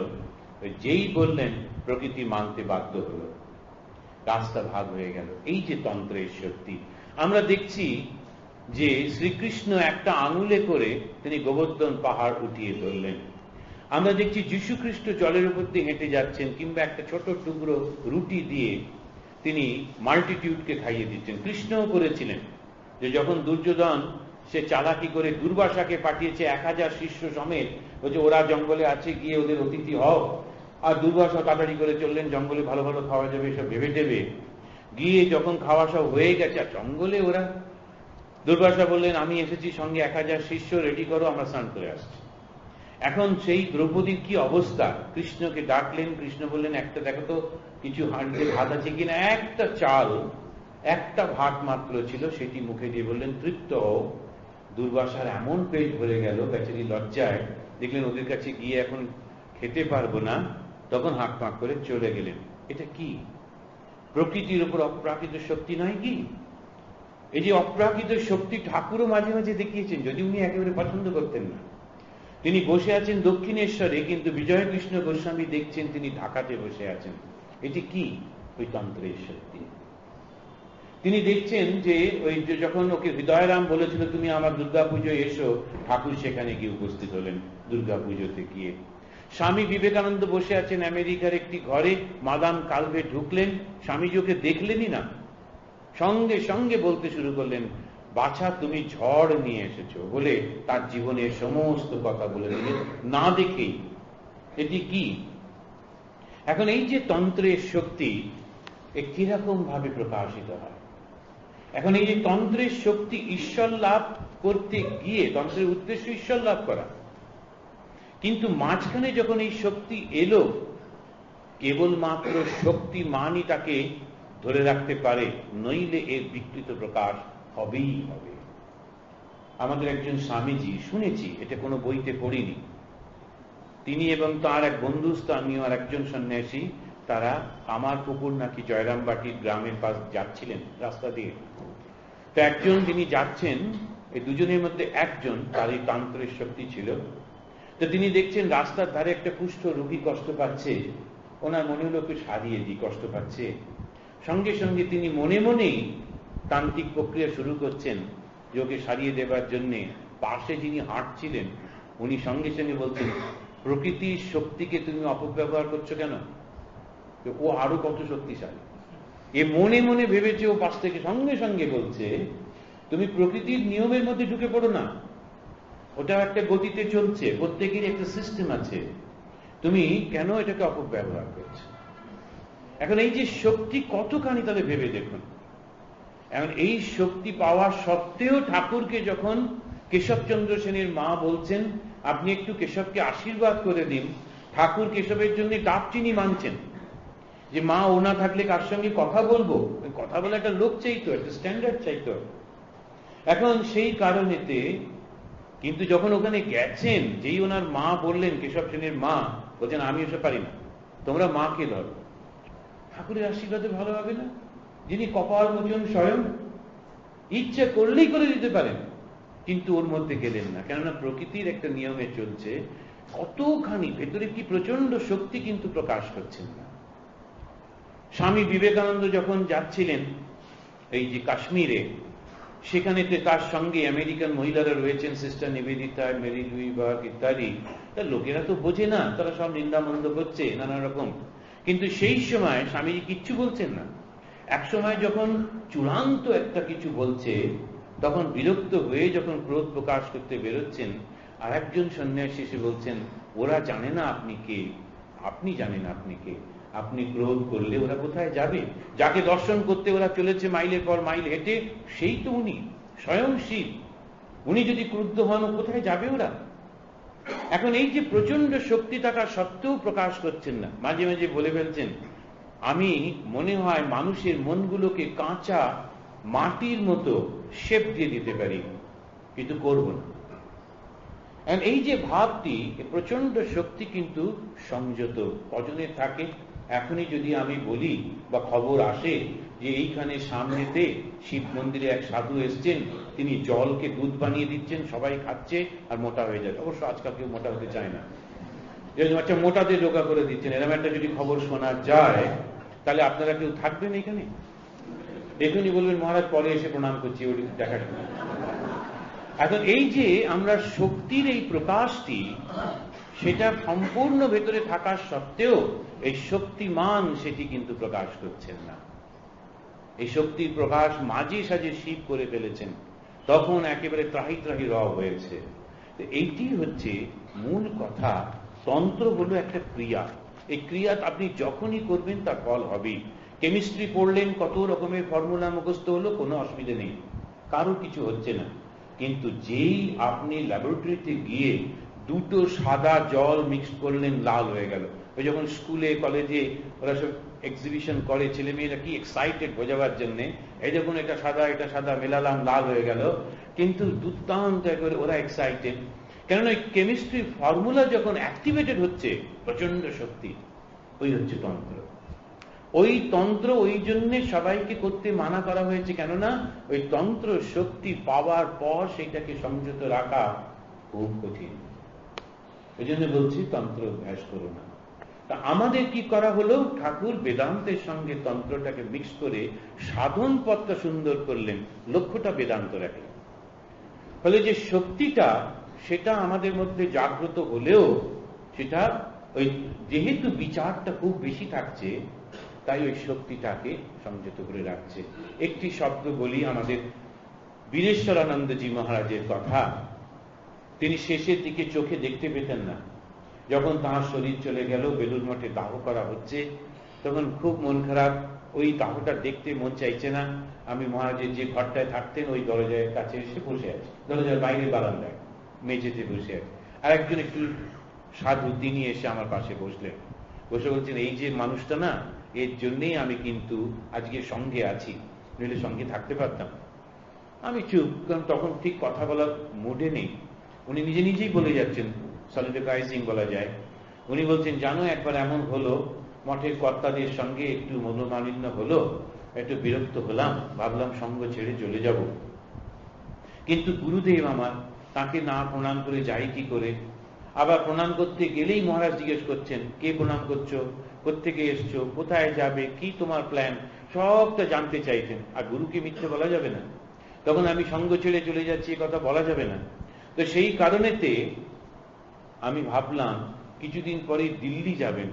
যেই বললেন প্রকৃতি মানতে বাধ্য হলো, রাস্তা ভাগ হয়ে গেল। এই যে তন্ত্রের শক্তি, আমরা দেখছি যে শ্রীকৃষ্ণ একটা আঙুলে করে তিনি গোবর্ধন পাহাড় উঠিয়ে ধরলেন। আমরা দেখছি যীশু খ্রিস্ট জলের উপর দিয়ে হেঁটে যাচ্ছেন, কিংবা একটা ছোট টুকরো রুটি দিয়ে তিনি মাল্টিটিউডকে খাইয়ে দিচ্ছেন। কৃষ্ণও করেছিলেন, যে যখন দুর্যোধন সে চালাকি করে দুর্বাসাকে পাঠিয়েছে 1000 শিষ্য সমেত, বলছে ওরা জঙ্গলে আছে, গিয়ে ওদের অতিথি হও। আর দুর্বাসা তাড়াতাড়ি করে চললেন, জঙ্গলে ভালো ভালো খাওয়া যাবে এসব ভেবে টেবে, গিয়ে যখন খাওয়া সব হয়ে গেছে, আর জঙ্গলে ওরা, দুর্বাসা বললেন আমি এসেছি সঙ্গে 1000 শিষ্য, রেডি করো, আমরা স্নান করে আসছি। এখন সেই দ্রৌপদীর কি অবস্থা, কৃষ্ণকে ডাকলেন, কৃষ্ণ বললেন একটা দেখো তো কিছু হাঁড়িতে ভাত আছে কিনা। একটা চাল, একটা ভাত মাত্র ছিল, সেটি মুখে দিয়ে বললেন তৃপ্ত হও। দুর্বাসার এমন পেট ভরে গেল, বেচারি লজ্জায় দেখলেন ওদের কাছে গিয়ে এখন খেতে পারবো না, তখন হাঁক পাক করে চলে গেলেন। এটা কি প্রকৃতির উপর অপ্রাকৃত শক্তি নয় কি? এই যে অপ্রাকৃত শক্তি ঠাকুরও মাঝে মাঝে দেখিয়েছেন, যদি উনি একেবারে পছন্দ করতেন না। তিনি বসে আছেন দক্ষিণেশ্বরে, কিন্তু বিজয় কৃষ্ণ গোস্বামী দেখছেন তিনি ঢাকাতে বসে আছেন। এটি কি? ওই তন্ত্রের শক্তি। তিনি দেখছেন যে ওই যখন ওকে হৃদয়রাম বলেছিল তুমি আমার দুর্গা পুজোয় এসো, ঠাকুর সেখানে গিয়ে উপস্থিত হলেন দুর্গা পুজোতে গিয়ে। স্বামী বিবেকানন্দ বসে আছেন আমেরিকার একটি ঘরে, মাদাম কালভে ঢুকলেন, স্বামীজি ওকে দেখলেনই না, সঙ্গে সঙ্গে বলতে শুরু করলেন, বাছা তুমি ঝড় নিয়ে এসেছো, বলে তার জীবনের সমস্ত কথা বলে দিলেন না দেখেই। এটি কি? এখন এই যে তন্ত্রের শক্তি, এ কিরকম ভাবে প্রকাশিত হয়? এখন এই যে তন্ত্রের শক্তি ঈশ্বর লাভ করতে গিয়ে, তন্ত্রের উদ্দেশ্য ঈশ্বর লাভ করা, কিন্তু মাঝখানে যখন এই শক্তি এলো, কেবলমাত্র শক্তিমানই তাকে ধরে রাখতে পারে, নইলে এর বিকৃত প্রকাশ হবেই হবে। আমাদের একজন স্বামীজি, শুনেছি, এটা কোনো বইতে পড়িনি, তিনি এবং তার এক বন্ধু স্থানীয় আর একজন সন্ন্যাসী, তারা আমার পুকুর নাকি জয়রামবাটির গ্রামের পাশ যাচ্ছিলেন রাস্তা দিয়ে। তো একজন যিনি যাচ্ছেন, এই দুজনের মধ্যে একজন, তার এই তন্ত্রের শক্তি ছিল। তো তিনি দেখছেন রাস্তার ধারে একটা কুষ্ঠ রোগী কষ্ট পাচ্ছে, ওনার মনে হলো একটু সারিয়ে দিই, কষ্ট পাচ্ছে। সঙ্গে সঙ্গে তিনি মনে মনেই তান্ত্রিক প্রক্রিয়া শুরু করছেন যে ওকে সারিয়ে দেবার জন্যে। পাশে যিনি হাঁটছিলেন উনি সঙ্গে সঙ্গে বলছেন, প্রকৃতির শক্তিকে তুমি অপব্যবহার করছো কেন? ও আরো কত শক্তিশালী। এ মনে মনে ভেবেছে, ও পাশ থেকে সঙ্গে সঙ্গে বলছে, তুমি প্রকৃতির নিয়মের মধ্যে ঢুকে পড়ো না, ওটা একটা গতিতে চলছে, প্রত্যেকের একটা সিস্টেম আছে, তুমি কেন এটাকে অপব্যবহার করছো? এখন এই যে শক্তি কতখানি, তাহলে ভেবে দেখুন। এখন এই শক্তি পাওয়া সত্ত্বেও ঠাকুরকে যখন কেশবচন্দ্র সেনের মা বলছেন আপনি একটু কেশবকে আশীর্বাদ করে দিন, ঠাকুর কেশবের জন্য ডাব চিনি মানছেন যে মা ও না থাকলে কার সঙ্গে কথা বলবো, কথা বলে একটা লোক চাইতো, একটা স্ট্যান্ডার্ড চাইতো। এখন সেই কারণেতে কিন্তু যখন ওখানে গেছেন, যেই ওনার মা বললেন, কেশব সেনের মা বলছেন আমি এসে পারি না, তোমরা মাকে ধরো। ঠাকুরের আশীর্বাদে ভালো হবে না? যিনি কপাল মোচন স্বয়ং, ইচ্ছা করলেই করে দিতে পারেন, কিন্তু ওর মধ্যে গেলেন না, কেননা প্রকৃতির একটা নিয়মে চলছে। কতখানি ভেতরে কি প্রচন্ড শক্তি কিন্তু প্রকাশ করছেন না। স্বামী বিবেকানন্দ যখন যাচ্ছিলেন এই যে কাশ্মীরে, সেখানে তার সঙ্গে আমেরিকান মহিলারা রয়েছেন, সিস্টার নিবেদিতা, মেরি লুইবার্গ ইত্যাদি। তার লোকেরা তো বোঝে না, তারা সব নিন্দামন্দ করছে নানা রকম, কিন্তু সেই সময় স্বামীজি কিচ্ছু বলছেন না। এক সময় যখন চূড়ান্ত একটা কিছু বলছে, তখন বিরক্ত হয়ে যখন ক্রোধ প্রকাশ করতে বেরোচ্ছেন, আর একজন সন্ন্যাসী এসে বলছেন ওরা জানে না আপনি কে, আপনি জানেন আপনি কে, আপনি ক্রোধ করলে ওরা কোথায় যাবে? যাকে দর্শন করতে ওরা চলেছে মাইলের পর মাইল হেঁটে, সেই তো উনি, স্বয়ং শিব। উনি যদি ক্রুদ্ধ হন, কোথায় যাবে ওরা? এখন এই যে প্রচন্ড শক্তি থাকা সত্ত্বেও প্রকাশ করছেন না, মাঝে মাঝে বলে ফেলছেন আমি মনে হয় মানুষের মনগুলোকে কাঁচা মাটির মতো শেপ দিয়ে দিতে পারি, কিন্তু করব না। এই যে ভাবটি, প্রচন্ড শক্তি কিন্তু সংযত কজনের থাকে। এখনই যদি আমি বলি বা খবর আসে যে এইখানে সামনেতে শিব মন্দিরে এক সাধু এসছেন, তিনি জলকে দুধ বানিয়ে দিচ্ছেন, সবাই খাচ্ছে আর মোটা হয়ে যাচ্ছে। অবশ্য আজকাল কেউ মোটা হতে চায় না, আচ্ছা মোটাতে রোগা করে দিচ্ছেন, এরকম একটা যদি খবর শোনা যায়, তাহলে আপনারা কেউ থাকবেন এখানে? এখনই বলবেন মহারাজ পরে এসে প্রণাম করছি, ওই দেখার জন্য। এখন এই যে আমরা শক্তির এই প্রকাশটি, সেটা সম্পূর্ণ ভেতরে থাকা সত্ত্বেও এই শক্তিমান সেটি কিন্তু প্রকাশ করছেন না। এই শক্তির প্রকাশ মাঝে সাঝে শিব করে ফেলেছেন, তখন একেবারে ত্রাহি ত্রাহি রব হয়েছে। এইটি হচ্ছে মূল কথা। তন্ত্র হলো একটা ক্রিয়া, এই ক্রিয়া আপনি যখনই করবেন তার ফল হবেই। কেমিস্ট্রি পড়লেন, কত রকমের ফর্মুলা মুখস্থ হলো, কোনো অসুবিধা নেই, কারো কিছু হচ্ছে না। কিন্তু যেই আপনি ল্যাবরেটরিতে গিয়ে দুটো সাদা জল মিক্স করলেন, লাল হয়ে গেল। ওই যখন স্কুলে কলেজে ওরা সব এক্সিবিশন করে, ছেলে মেয়েরা কি এক্সাইটেড বোঝাবার জন্য, এই যখন এটা সাদা মেলালাম, লাল হয়ে গেল, কিন্তু দুর্দান্ত একবারে ওরা এক্সাইটেড। কেননা ওই কেমিস্ট্রি ফর্মুলা যখন অ্যাক্টিভেটেড হচ্ছে, প্রচন্ড শক্তি, ওই হচ্ছে তন্ত্র। ওই তন্ত্র ওই জন্য সবাইকে করতে মানা করা হয়েছে, কেননা ওই তন্ত্র শক্তি পাওয়ার পর সেটাকে সংযত রাখা খুব কঠিন। ওই জন্য বলছি তন্ত্র অভ্যাস করো না। তা আমাদের কি করা হলো, ঠাকুর বেদান্তের সঙ্গে তন্ত্রটাকে মিক্স করে সাধন পথটা সুন্দর করলেন, লক্ষ্যটা বেদান্ত রাখলেন। ফলে যে শক্তিটা, সেটা আমাদের মধ্যে জাগ্রত হলেও সেটা ওই যেহেতু বিচারটা খুব বেশি থাকছে, তাই ওই শক্তিটাকে সংযত করে রাখছে। একটি শব্দ বলি, আমাদের বীরেশ্বরানন্দজি মহারাজের কথা। তিনি শেষের দিকে চোখে দেখতে পেতেন না, যখন তাঁর শরীর চলে গেল, বেলুড় মঠে দাহ করা হচ্ছে, তখন খুব মন খারাপ, ওই দাহটা দেখতে মন চাইছে না। আমি মহারাজের যে ঘরটায় থাকতেন ওই দরজার কাছে এসে বসে আছি, দরজার বাইরে বারান্দায় মেঝেতে বসে আছে। আর একজন একটু সাধু, তিনি এসে আমার পাশে বসলেন, বসে বলছেন এই যে মানুষটা না, এর জন্যই আমি কিন্তু আজকে সঙ্গে আছি, নইলে সঙ্গে থাকতে পারতাম। আমি চুপ, কারণ তখন ঠিক কথা বলার মুডে নেই। উনি নিজে নিজেই বলে যাচ্ছেন, সলিডারাইজিং বলা যায়। উনি বলছেন জানো, একবার এমন হলো, মঠের কর্তাদের সঙ্গে একটু মনোমালিন্য হলো, একটু বিরক্ত হলাম, ভাবলাম সঙ্গ ছেড়ে চলে যাব। কিন্তু গুরুদেব আমার, তাকে না প্রণাম করে যাই কি করে? আবার প্রণাম করতে গেলেই মহারাজ জিজ্ঞেস করছেন কে প্রণাম করছো, কোত্থেকে এসছো, কোথায় যাবে, কি তোমার প্ল্যান, সবটা জানতে চাইছেন। আর গুরুকে মিথ্যে বলা যাবে না, তখন আমি সঙ্গ ছেড়ে চলে যাচ্ছি, এ কথা বলা যাবে না। তো সেই কারণেতে আমি ভাবলাম কিছুদিন পরে দিল্লি যাবেন,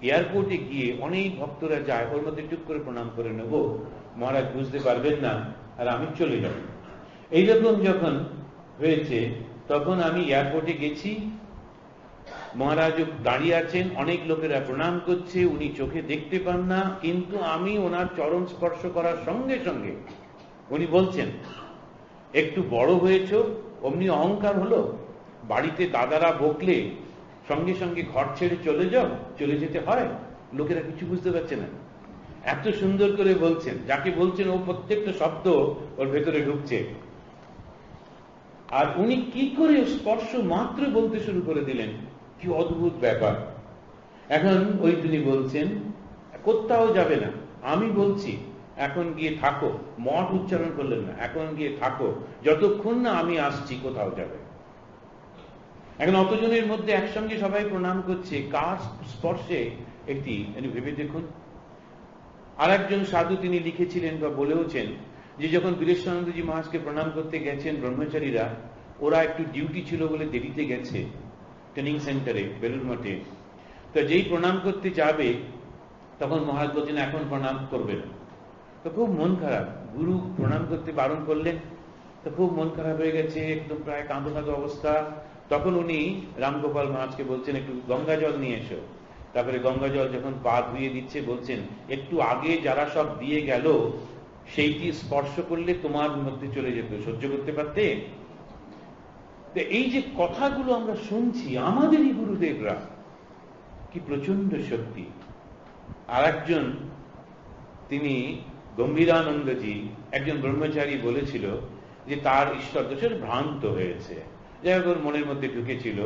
এয়ারপোর্টে গিয়ে অনেক ভক্তরা যায়, ওর মধ্যে টুক করে প্রণাম করে নেব, মহারাজ বুঝতে পারবেন না আর আমি চলে যাব। এইরকম যখন হয়েছে তখন আমি এয়ারপোর্টে গেছি, মহারাজ দাঁড়িয়ে আছেন, অনেক লোকেরা প্রণাম করছে, উনি চোখে দেখতে পান না, কিন্তু আমি ওনার চরণ স্পর্শ করার সঙ্গে সঙ্গে উনি বলছেন, একটু বড় হয়েছ, অমনি অহংকার হলো, বাড়িতে দাদারা বকলে সঙ্গে সঙ্গে ঘর ছেড়ে চলে যাও, চলে যেতে হয়, লোকেরা কিছু বুঝতে পারছে না। এত সুন্দর করে বলছেন, যাকে বলছেন ও প্রত্যেকটা শব্দ ওর ভেতরে ঢুকছে। আর উনি কি করে স্পর্শ মাত্র বলতে শুরু করে দিলেন, কি অদ্ভুত ব্যাপার। এখন ওই তিনি বলছেন কোথাও যাবে না, আমি বলছি এখন গিয়ে থাকো, মঠ উচ্চারণ করলেন না, এখন গিয়ে থাকো, যতক্ষণ না আমি আসছি কোথাও যাবে। এখন অতজনের মধ্যে একসঙ্গে সবাই প্রণাম করছে, কার স্পর্শে একটি ভেবে দেখুন। আর একজন সাধু তিনি লিখেছিলেন বা বলেওছেন যে যখন বীরেশানন্দজি মহারাজকে প্রণাম করতে গেছেন ব্রহ্মচারীরা, ওরা একটু ডিউটি ছিল বলে দেরিতে গেছে ট্রেনিং সেন্টারে বেলুর মঠে, তো যেই প্রণাম করতে যাবে তখন মহারাজ বলছেন এখন প্রণাম করবে না। তো খুব মন খারাপ, গুরু প্রণাম করতে বারণ করলেন, তো খুব মন খারাপ হয়ে গেছে, একদম প্রায় কাঁদো কাঁদো অবস্থা। তখন উনি রামগোপাল মহারাজকে বলছেন একটু গঙ্গা জল নিয়ে এসো। তারপরে গঙ্গা জল যখন পা ধুয়ে দিচ্ছে বলছেন একটু আগে যারা সব দিয়ে গেল সেইটি স্পর্শ করলে তোমার মধ্যে চলে যেত, সহ্য করতে পারতে। এই যে কথাগুলো আমরা শুনছি, আমাদেরই গুরুদেবরা, কি প্রচন্ড শক্তি। আর একজন তিনি গম্ভীরানন্দজি একজন ব্রহ্মচারী বলেছিল যে তার ঈশ্বর দোষের ভ্রান্ত হয়েছে, যাই হোক ওর মনের মধ্যে ঢুকেছিল।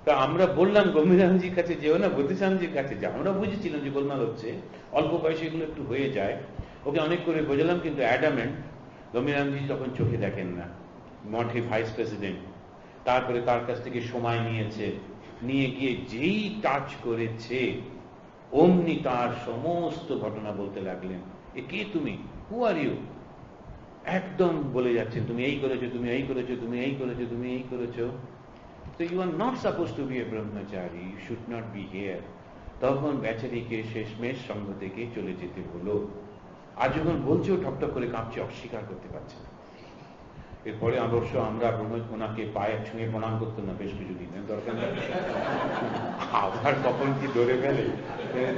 তা আমরা বললাম গম্ভীরানন্দজির কাছে যেও না, বুদ্ধিস্বামীজির কাছে যাও। আমরা বুঝেছিলাম যে গোলমাল হচ্ছে, অল্প বয়সে এগুলো একটু হয়ে যায়, ওকে অনেক করে বোঝালাম, কিন্তু অ্যাডামেন্ট। গম্ভীরানন্দজি তখন চোখে দেখেন না, মঠে ভাইস প্রেসিডেন্ট। তারপরে তার কাছ থেকে সময় নিয়েছে, নিয়ে গিয়ে যেই টাচ করেছে অমনি তার সমস্ত ঘটনা বলতে লাগলেন। এ কে তুমি, হু আর ইউ, একদম বলে যাচ্ছেন তুমি এই করেছো, তুমি এই করেছো, তুমি এই করেছো, তুমি এই করেছো। So you are not supposed to be a brahmachari, you should not be here. তখন বেচারিকে শেষমেশ সঙ্গ থেকে চলে যেতে হলো। আর যখন বলছেও ঠকঠক করে কাঁপছে, অস্বীকার করতে পারছে না। এরপরে অবশ্য আমরা ওনাকে পায়ে ছুঁয়ে প্রণাম করতাম না বেশ কিছুদিন, দরকার নেই, আবার কখন কি ধরে ফেলে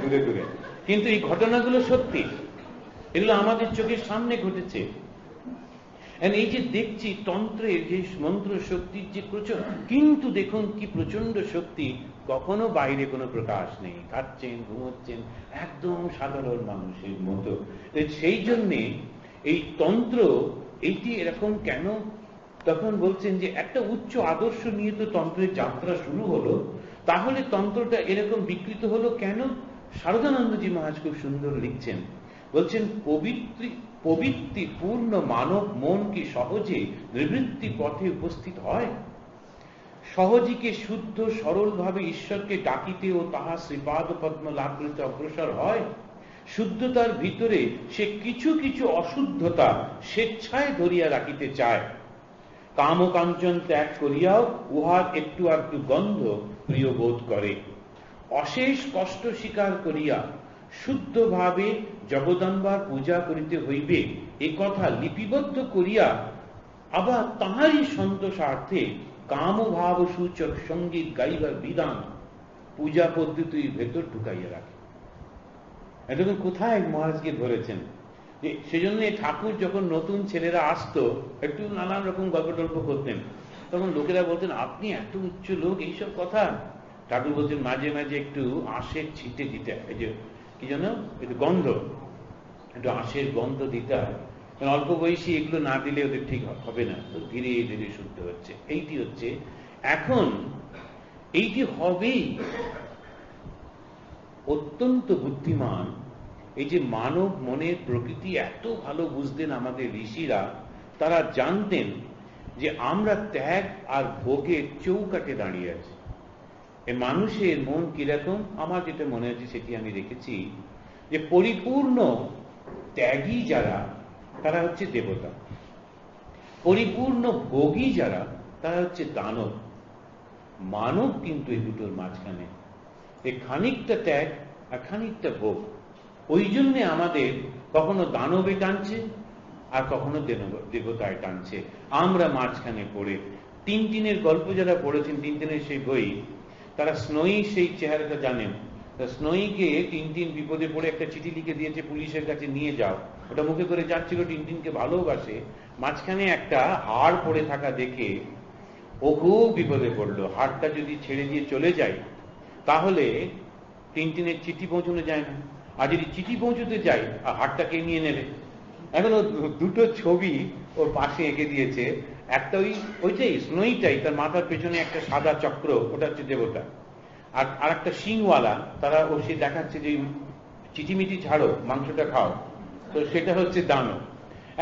দূরে দূরে। কিন্তু এই ঘটনাগুলো সত্যি, এগুলো আমাদের চোখের সামনে ঘটেছে। এই যে দেখছি তন্ত্রের যে মন্ত্র শক্তির যে প্রচুর, কিন্তু দেখুন কি প্রচন্ড শক্তি, কখনো বাইরে কোনো প্রকাশ নেই, খাচ্ছেন ঘুমোচ্ছেন একদম সাধারণ মানুষের মতো। সেই জন্যে এই তন্ত্র এইটি এরকম কেন, তখন বলছেন যে একটা উচ্চ আদর্শ নিয়ে তো তন্ত্রের যাত্রা শুরু হলো, তাহলে তন্ত্রটা এরকম বিকৃত হলো কেন? শারদানন্দজি মহারাজ খুব সুন্দর লিখছেন, বলছেন পবিত্রি পূর্ণ মানব মন কি সহজে নিবৃত্তি পথে উপস্থিত হয়? সহজীকে শুদ্ধ সরল ভাবে ঈশ্বরকে ডাকিতে ও তাহা শ্রীপাদ পদ্ম লাভ করিতে অগ্রসর হয়। শুদ্ধতার ভিতরে সে কিছু কিছু অশুদ্ধতা স্বেচ্ছায় ধরিয়া রাখিতে চায়, কাম ও কাঞ্চন ত্যাগ করিয়াও উহার একটু একটু গন্ধ প্রিয় বোধ করে। অশেষ কষ্ট স্বীকার করিয়া শুদ্ধভাবে জগদম্বার পূজা করিতে হইবে এ কথা লিপিবদ্ধ করিয়া আবার তাহারই সন্তোষার্থে কাম ভাব সূচক সঙ্গীত গাইবার বিধান পূজা পদ্ধতির ভেতর ঢুকাইয়া রাখে। এতক্ষণ কোথায় মহারাজকে ধরেছেন যে সেজন্য ঠাকুর যখন নতুন ছেলেরা আসতো একটু নানান রকম গল্প টল্প করতেন, তখন লোকেরা বলতেন আপনি এত উচ্চ লোক, এইসব কথা। ঠাকুর বলছেন মাঝে মাঝে একটু আঁশের ছিটে দিতে, এই যে কি যেন একটু গন্ধ, একটু আঁশের গন্ধ দিতে হয়, কারণ অল্প বয়সী এগুলো না দিলে ওদের ঠিক হবে না, ধীরে ধীরে শুদ্ধ হচ্ছে। এইটি হচ্ছে এখন, এইটি হবেই। অত্যন্ত বুদ্ধিমান, এই যে মানব মনের প্রকৃতি এত ভালো বুঝতেন আমাদের ঋষিরা, তারা জানতেন যে আমরা ত্যাগ আর ভোগের চৌকাঠে দাঁড়িয়ে আছি। এই মানুষের মন কিরকম, আমার যেটা মনে হচ্ছে সেটি আমি রেখেছি, যে পরিপূর্ণ ত্যাগী যারা তারা হচ্ছে দেবতা, পরিপূর্ণ ভোগী যারা তারা হচ্ছে দানব। মানব কিন্তু এই দুটোর মাঝখানে, এই খানিকটা ত্যাগ আর খানিকটা ভোগ। ওই জন্যে আমাদের কখনো দানবে টানছে আর কখনো দেবতায় টানছে। আমরা মাঝখানে পড়ে টিনটিনের গল্প যারা পড়েছেন, টিনটিনের সেই বই, তারা স্নোই সেই চেহারাটা জানেন। স্নোইকে টিনটিন বিপদে পড়ে একটা চিঠি লিখে দিয়েছে, পুলিশের কাছে নিয়ে যাও। ওটা মুখে করে যাচ্ছিল, টিনটিনকে ভালোবাসে। মাঝখানে একটা হাড় পড়ে থাকা দেখে ও খুব বিপদে পড়লো। হাড়টা যদি ছেড়ে দিয়ে চলে যায় তাহলে টিনটিনের চিঠি পৌঁছানো যায় না, আর যদি চিঠি পৌঁছতে যায় হাড়টা কে নিয়ে নেবে। এখন ও দুটো ছবি ওর পাশে এঁকে দিয়েছে। একটা ওইটাই স্নোইটাই, তার মাথার পেছনে একটা সাদা চক্র, ওটা হচ্ছে দেবতা। আর একটা শিংওয়ালা, তারা ও সে দেখাচ্ছে যে চিঠিমিটি ছাড়ো, মাংসটা খাও, তো সেটা হচ্ছে দানব।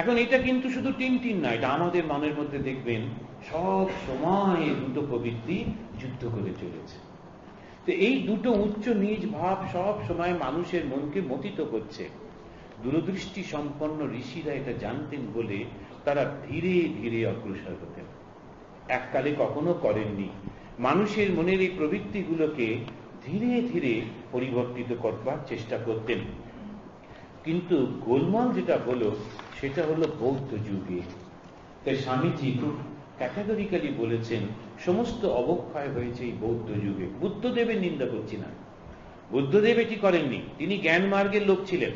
এখন এটা কিন্তু শুধু টিনটিন না, এটা আমাদের মনের মধ্যে দেখবেন সব সময় দুটো প্রবৃত্তি যুদ্ধ করে চলেছে। তো এই দুটো উচ্চ নিচ ভাব সব সময় মানুষের মনকে মথিত করছে। দূরদৃষ্টি সম্পন্ন ঋষিরা এটা জানতেন বলে তারা ধীরে ধীরে অগ্রসর হতেন, এককালে কখনো করেননি। মানুষের মনের এই প্রবৃত্তিগুলোকে ধীরে ধীরে পরিবর্তিত করবার চেষ্টা করতেন। কিন্তু গোলমাল যেটা হলো সেটা হলো বৌদ্ধ যুগে। তাই স্বামীজি খুব ক্যাটাগরিক্যালি বলেছেন সমস্ত অবক্ষয় হয়েছে এই বৌদ্ধ যুগে। বুদ্ধদেবের নিন্দা করছি না, বুদ্ধদেব এটি করেননি, তিনি জ্ঞান মার্গের লোক ছিলেন।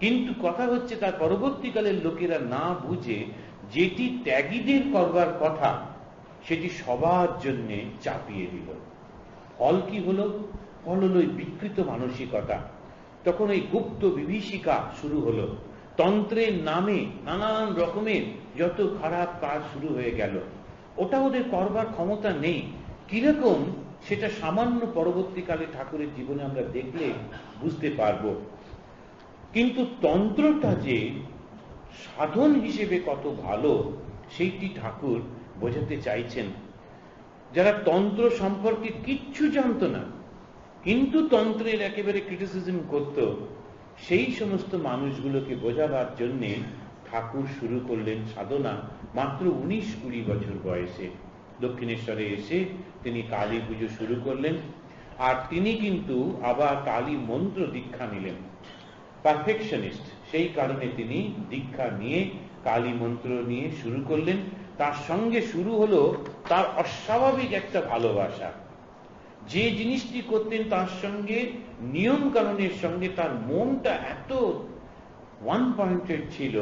কিন্তু কথা হচ্ছে তার পরবর্তীকালের লোকেরা না বুঝে যেটি ত্যাগীদের করবার কথা সেটি সবার জন্য চাপিয়ে দিল। ফল কি হলো? ফল হলো বিকৃত মানসিকতা। তখন এই গুপ্ত বিভীষিকা শুরু হলো, তন্ত্রের নামে নানান রকমের যত খারাপ কাজ শুরু হয়ে গেল। ওটা ওদের করবার ক্ষমতা নেই। কিরকম সেটা সামান্য পরবর্তীকালে ঠাকুরের জীবনে আমরা দেখলে বুঝতে পারবো। কিন্তু তন্ত্রটা যে সাধন হিসেবে কত ভালো সেইটি ঠাকুর বোঝাতে চাইছেন। যারা তন্ত্র সম্পর্কে কিচ্ছু জানতো না কিন্তু তন্ত্রের একেবারে ক্রিটিসিজম করত, সেই সমস্ত মানুষগুলোকে বোঝাবার জন্যে ঠাকুর শুরু করলেন সাধনা মাত্র 19-20 বছর বয়সে। দক্ষিণেশ্বরে এসে তিনি কালী পুজো শুরু করলেন, আর তিনি কিন্তু আবার কালী মন্ত্র দীক্ষা নিলেন। পারফেকশনিস্ট, সেই কারণে তিনি দীক্ষা নিয়ে কালী মন্ত্র নিয়ে শুরু করলেন। তার সঙ্গে শুরু হলো তার অস্বাভাবিক একটা ভালোবাসা। যে জিনিসটি করতেন তার সঙ্গে নিয়ম কানুনের সঙ্গে তার মনটা এত ওয়ান পয়েন্টেড ছিল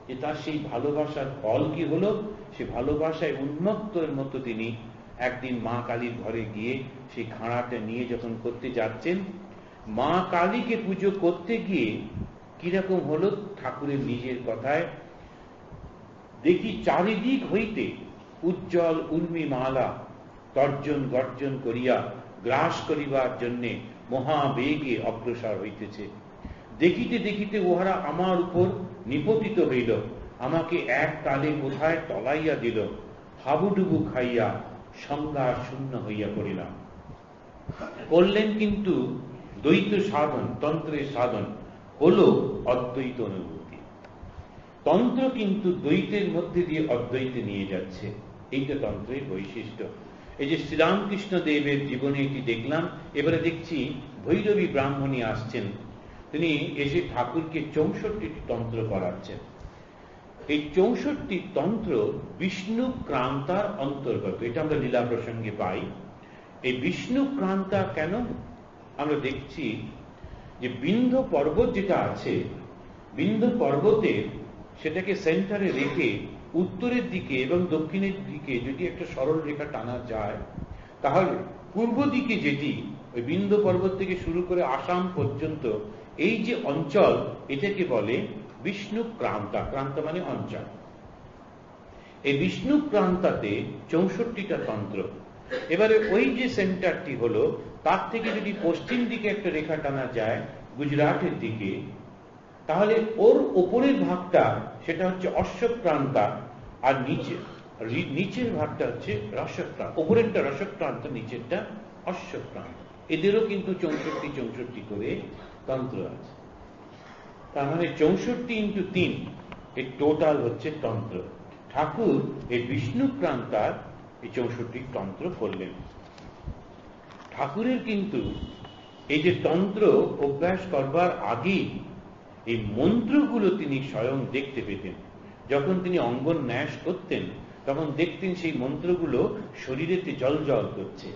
যে তার সেই ভালোবাসার ফল কি হলো, সে ভালোবাসায় উন্মত্তের মতো তিনি একদিন মা কালীর ঘরে গিয়ে সেই খাঁড়াটা নিয়ে যখন করতে যাচ্ছেন, মা কালীকে পুজো করতে গিয়ে কিরকম হলো ঠাকুরের নিজের কথায়, দেখি চারিদিক হইতে উজ্জ্বল উর্মি মালা তর্জন গর্জন করিয়া গ্রাস করিবার জন্য মহাবেগে অগ্রসর হইতেছে। দেখিতে দেখিতে উহারা আমার উপর নিপতিত হইল, আমাকে এক কালে কোথায় তলাইয়া দিল, হাবুডুবু খাইয়া সংজ্ঞা শূন্য হইয়া পড়িলাম। করলেন কিন্তু দ্বৈত সাধন, তন্ত্রের সাধন হলো অদ্বৈত অনুভূতি। তন্ত্র কিন্তু দ্বৈতের মধ্যে দিয়ে অদ্বৈতে নিয়ে যাচ্ছে, এইটা তন্ত্রের বৈশিষ্ট্য। এই যে শ্রীরামকৃষ্ণ দেবের জীবনে এটি দেখলাম। এবারে দেখছি ভৈরবী ব্রাহ্মণী আসছেন, তিনি এসে ঠাকুরকে 64টি তন্ত্র করাচ্ছেন। এই 64টি তন্ত্র বিষ্ণু ক্রান্তার অন্তর্গত, এটা আমরা লীলা প্রসঙ্গে পাই। এই বিষ্ণু ক্রান্তা কেন? আমরা দেখছি যে বিন্ধ্য পর্বত যেটা আছে, বিন্ধ্য পর্বতের সেটাকে সেন্টারে রেখে উত্তরের দিকে এবং দক্ষিণের দিকে যদি একটা সরল রেখা টানা যায়, তাহলে পূর্ব দিকে যেটি ওই বিন্ধ্য পর্বত থেকে শুরু করে আসাম পর্যন্ত এই যে অঞ্চল, এটাকে বলে বিষ্ণু ক্রান্তা। ক্রান্ত মানে অঞ্চল। এই বিষ্ণু ক্রান্তাতে 64টা তন্ত্র। এবারে ওই যে সেন্টারটি হলো, তার থেকে যদি পশ্চিম দিকে একটা রেখা টানা যায় গুজরাটের দিকে, তাহলে ওর ওপরের ভাগটা সেটা হচ্ছে অশ্বক্রান্তা, আর নিচের ভাগটা হচ্ছে রসক্রান্ত। ওপরেরটা রসক্রান্ত, নিচেরটা অশ্বক্রান্ত। এদেরও কিন্তু 64 করে তন্ত্র আছে। তার মানে 64 × 3 এই টোটাল হচ্ছে তন্ত্র। ঠাকুর এই বিষ্ণু ক্রান্তার এই 64 তন্ত্র করলেন। ঠাকুরের কিন্তু এই যে তন্ত্র অভ্যাস করবার আগেই এই মন্ত্রগুলো তিনি স্বয়ং দেখতে পেতেন। যখন তিনি অঙ্গন ন্যাস করতেন তখন দেখতেন সেই মন্ত্রগুলো শরীরেতে জল জল করছে।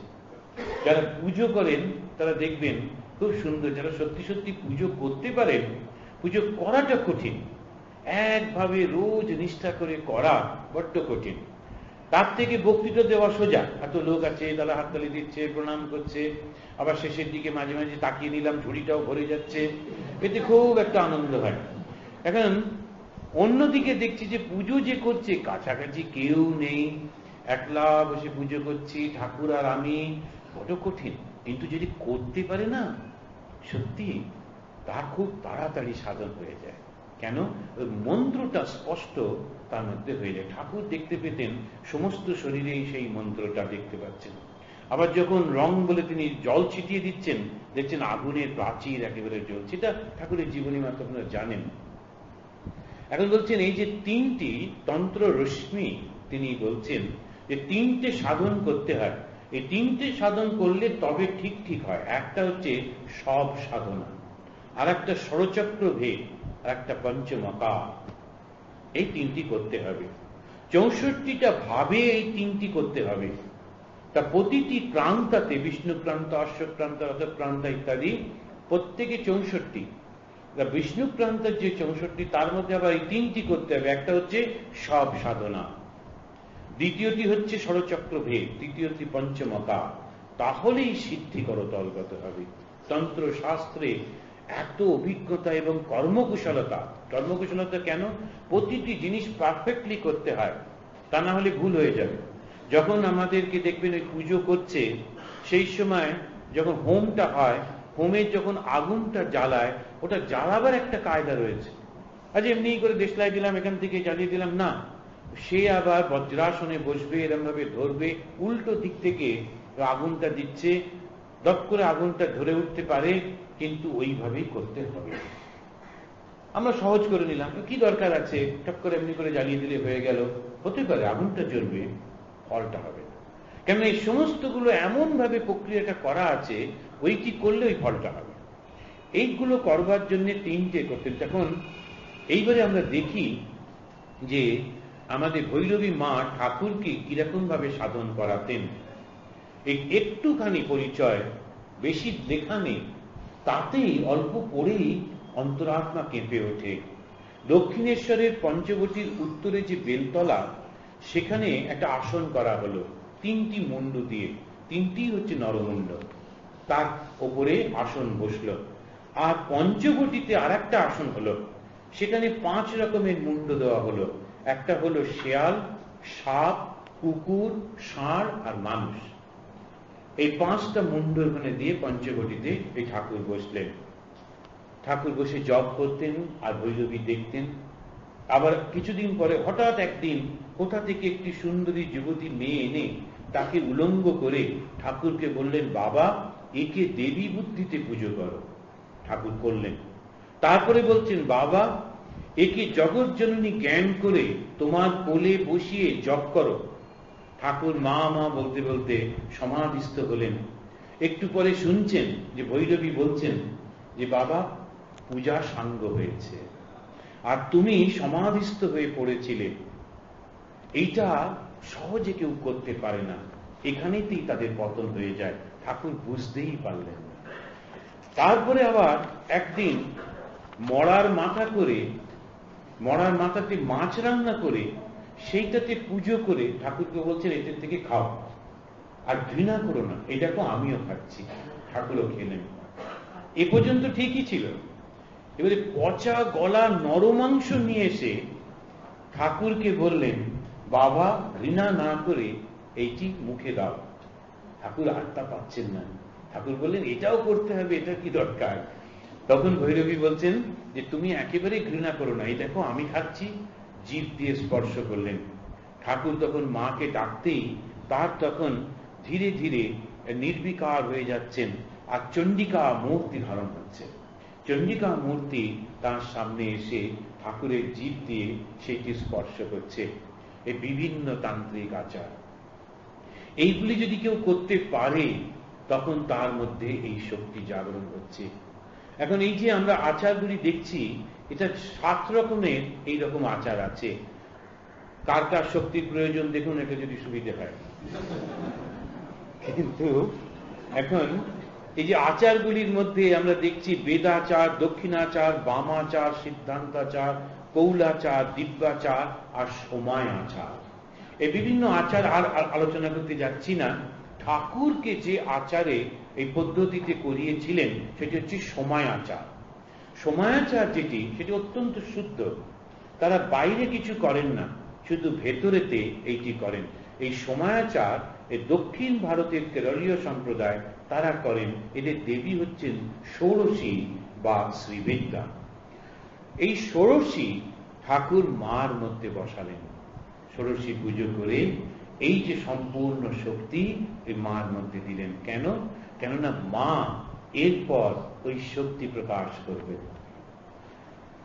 যারা পুজো করেন তারা দেখবেন খুব সুন্দর, যারা সত্যি সত্যি পুজো করতে পারেন, পুজো করাটা কঠিন, একভাবে রোজ নিষ্ঠা করে করা বড্ড কঠিন। তার থেকে বক্তৃতা দেওয়া সোজা। এত লোক আছে, তারা হাততালি দিচ্ছে, প্রণাম করছে, আবার শেষের দিকে মাঝে মাঝে তাকিয়ে নিলাম, ঝুড়িটাও ভরে যাচ্ছে, এতে খুব একটা আনন্দ হয়। এখন অন্যদিকে দেখছি যে পুজো যে করছে কাছাকাছি কেউ নেই, একলা বসে পুজো করছি, ঠাকুর আর আমি, বড় কঠিন। কিন্তু যদি করতে পারে না, সত্যি তা খুব তাড়াতাড়ি সাধন হয়ে যায়। কেন? ওই মন্ত্রটা স্পষ্ট তার মধ্যে হয়ে যায়। ঠাকুর দেখতে পেতেন সমস্ত শরীরেই সেই মন্ত্রটা দেখতে পাচ্ছেন। আবার যখন রং বলে তিনি জল ছিটিয়ে দিচ্ছেন, দেখছেন আগুনের প্রাচীর একেবারে জ্বলছে। এটা ঠাকুরের জীবনী মাত্র আপনারা জানেন। এখন বলছেন এই যে তিনটি তন্ত্র রশ্মি তিনি বলছেন যে তিনটে সাধন করতে হয়, এই তিনটে সাধন করলে তবে ঠিক ঠিক হয়। একটা হচ্ছে সব সাধনা, আর একটা ষড়চক্র ভেদ, আর একটা পঞ্চমকা। এই তিনটি করতে হবে। 64টা ভাবে এই তিনটি করতে হবে। তা প্রতিটি প্রান্তাতে, বিষ্ণু প্রান্ত, অশ্বক্রান্ত, রথপ্রান্ত ইত্যাদি প্রত্যেকে 64। বিষ্ণু প্রান্তের যে 64, তার মধ্যে আবার এই তিনটি করতে হবে। একটা হচ্ছে সব সাধনা, দ্বিতীয়টি হচ্ছে ষড়চক্র ভেদ, তৃতীয়টি পঞ্চমকা। তাহলেই সিদ্ধি করতলগত হবে। তন্ত্র শাস্ত্রে এত অভিজ্ঞতা এবং কর্মকুশলতা। কর্মকুশলতা কেন? প্রতিটি জিনিস পারফেক্টলি করতে হয়, তা না হলে ভুল হয়ে যাবে। যখন আমাদেরকে দেখবেন ওই পুজো করছে, সেই সময় যখন হোমটা হয়, হোমের যখন আগুনটা জ্বালায়, ওটা জ্বালাবার একটা কায়দা রয়েছে। আজ এমনি করে দেশলাই দিলাম, এখান থেকে জ্বালিয়ে দিলাম না, সে আবার বজ্রাসনে বসবে, এরম ভাবে ধরবে, উল্টো দিক থেকে আগুনটা দিচ্ছে, দপ করে আগুনটা ধরে উঠতে পারে, কিন্তু ওইভাবেই করতে হবে। আমরা সহজ করে নিলাম, কি দরকার আছে, টপ করে এমনি করে জ্বালিয়ে দিলে হয়ে গেল। হতে পারে আগুনটা জ্বলবে, ফলটা হবে। কেন? এই সমস্তগুলো এমন ভাবে প্রক্রিয়াটা করা আছে, ওইটি করলে ওই ফলটা হবে। এইগুলো করবার জন্য তিনটে করতেন। তখন এইবারে আমরা দেখি যে আমাদের ভৈরবী মা ঠাকুরকে কিরকম ভাবে সাধন করাতেন। এই একটুখানি পরিচয়, বেশি লেখা নেই, তাতেই অল্প পড়েই অন্তরাত্মা কেঁপে ওঠে। দক্ষিণেশ্বরের পঞ্চবটির উত্তরে যে বেলতলা, সেখানে একটা আসন করা হলো 3টি মুন্ডু দিয়ে, 3টি হচ্ছে নরমুণ্ড, তার ওপরে আসন বসল। আর পঞ্চবটিতে আর একটা আসন হলো, সেখানে 5 রকমের মুন্ড দেওয়া হলো। একটা হলো শেয়াল, সাপ, কুকুর, ষাঁড় আর মানুষ। এই 5টা মুন্ড ওখানে দিয়ে পঞ্চবটিতে এই ঠাকুর বসলেন। ঠাকুর বসে জপ করতেন আর ভৈরবী দেখতেন। আবার কিছুদিন পরে হঠাৎ একদিন কোথা থেকে একটি সুন্দরী যুবতী মেয়ে এনে তাকে উলঙ্গ করে ঠাকুরকে বললেন, বাবা একে দেবী বুদ্ধিতে পুজো করো। ঠাকুর করলেন। তারপরে বলছেন, বাবা একে জগৎ জননী জ্ঞান করে তোমার কোলে বসিয়ে জপ করো। ঠাকুর মা মা বলতে বলতে সমাধিস্থ হলেন। একটু পরে শুনছেন যে ভৈরবী বলছেন যে, বাবা পূজা সাঙ্গ হয়েছে আর তুমি সমাধিস্থ হয়ে পড়েছিলে। এইটা সহজে কেউ করতে পারে না, এখানেতেই তাদের পতন হয়ে যায়। ঠাকুর বুঝতেই পারলেন না। তারপরে আবার একদিন মড়ার মাথাতে মাছ রান্না করে সেইটাতে পুজো করে ঠাকুরকে বলছেন, এটার থেকে খাও আর ঘৃণা করো না, এটাকে আমিও খাচ্ছি। ঠাকুরও খেলেন। এ পর্যন্ত ঠিকই ছিল। এবারে পচা গলা নরমাংস নিয়ে এসে ঠাকুরকে বললেন, বাবা ঘৃণা না করে এইটি মুখে দাও। ঠাকুর আত্মা পাচ্ছেন না। ঠাকুর বললেন, এটাও করতে হবে, এটা কি দরকার? তখন ভৈরবী বলছেন যে, তুমি একেবারে ঘৃণা করো না, এই দেখো আমি খাচ্ছি। জিভ দিয়ে স্পর্শ করলেন। ঠাকুর তখন মাকে ডাকতেই তার তখন ধীরে ধীরে নির্বিকার হয়ে যাচ্ছেন, আর চণ্ডিকা মূর্তি ধারণ হচ্ছে। চণ্ডিকা মূর্তি তার সামনে এসে ঠাকুরের জিভ দিয়ে সেটি স্পর্শ করছে। এই বিভিন্ন তান্ত্রিক আচার, এইগুলি যদি কেউ করতে পারে তখন তার মধ্যে এই শক্তি জাগরণ হচ্ছে। এখন এই যে আমরা আচারগুলি দেখছি, এটা 7 রকমের এইরকম আচার আছে। কার কার শক্তির প্রয়োজন দেখুন, এটা যদি সুবিধে হয়। কিন্তু এখন এই যে আচারগুলির মধ্যে আমরা দেখছি বেদাচার, দক্ষিণাচার, বামাচার, সিদ্ধান্তাচার, কৌলাচার, দিব্যাচার আর সময় আচার। এই বিভিন্ন আচার আর আলোচনা করতে যাচ্ছি না। ঠাকুরকে যে আচারে এই পদ্ধতিতে করিয়েছিলেন সেটি হচ্ছে সময় আচার। সময়াচার যেটি, সেটি অত্যন্ত শুদ্ধ। তারা বাইরে কিছু করেন না, শুধু ভেতরেতে এইটি করেন। এই সময়াচার এই দক্ষিণ ভারতের কেরলীয় সম্প্রদায় তারা করেন। এদের দেবী হচ্ছেন ষোড়শী বা শ্রীবিদ্যা। এই ষোড়শী ঠাকুর মার মধ্যে বসালেন। ষোড়শী পুজো করে এই যে সম্পূর্ণ শক্তি এই মার মধ্যে দিলেন। কেন? কেননা মা এরপর ওই শক্তি প্রকাশ করবে।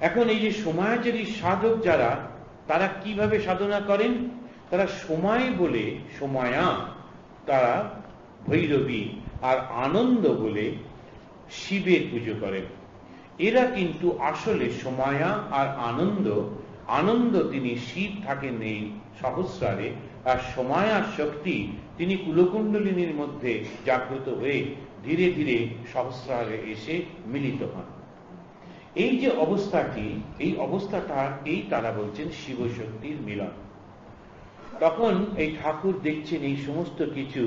এখন এই যে সময়াচারী সাধক যারা, তারা কিভাবে সাধনা করেন? তারা সময় বলে সময়া, তারা ভৈরবী, আর আনন্দ বলে শিবের পুজো করেন। এরা কিন্তু আসলে সময়া আর আনন্দ, আনন্দ তিনি শিব থাকেন এই সহস্রারে, আর সময়ার শক্তি তিনি কুলকুণ্ডলিনীর মধ্যে জাগ্রত হয়ে ধীরে ধীরে সহস্রারে এসে মিলিত হন। এই যে অবস্থাটি, এই অবস্থাটা এই তারা বলছেন শিবশক্তির মিলন। তখন এই ঠাকুর দেখছেন এই সমস্ত কিছু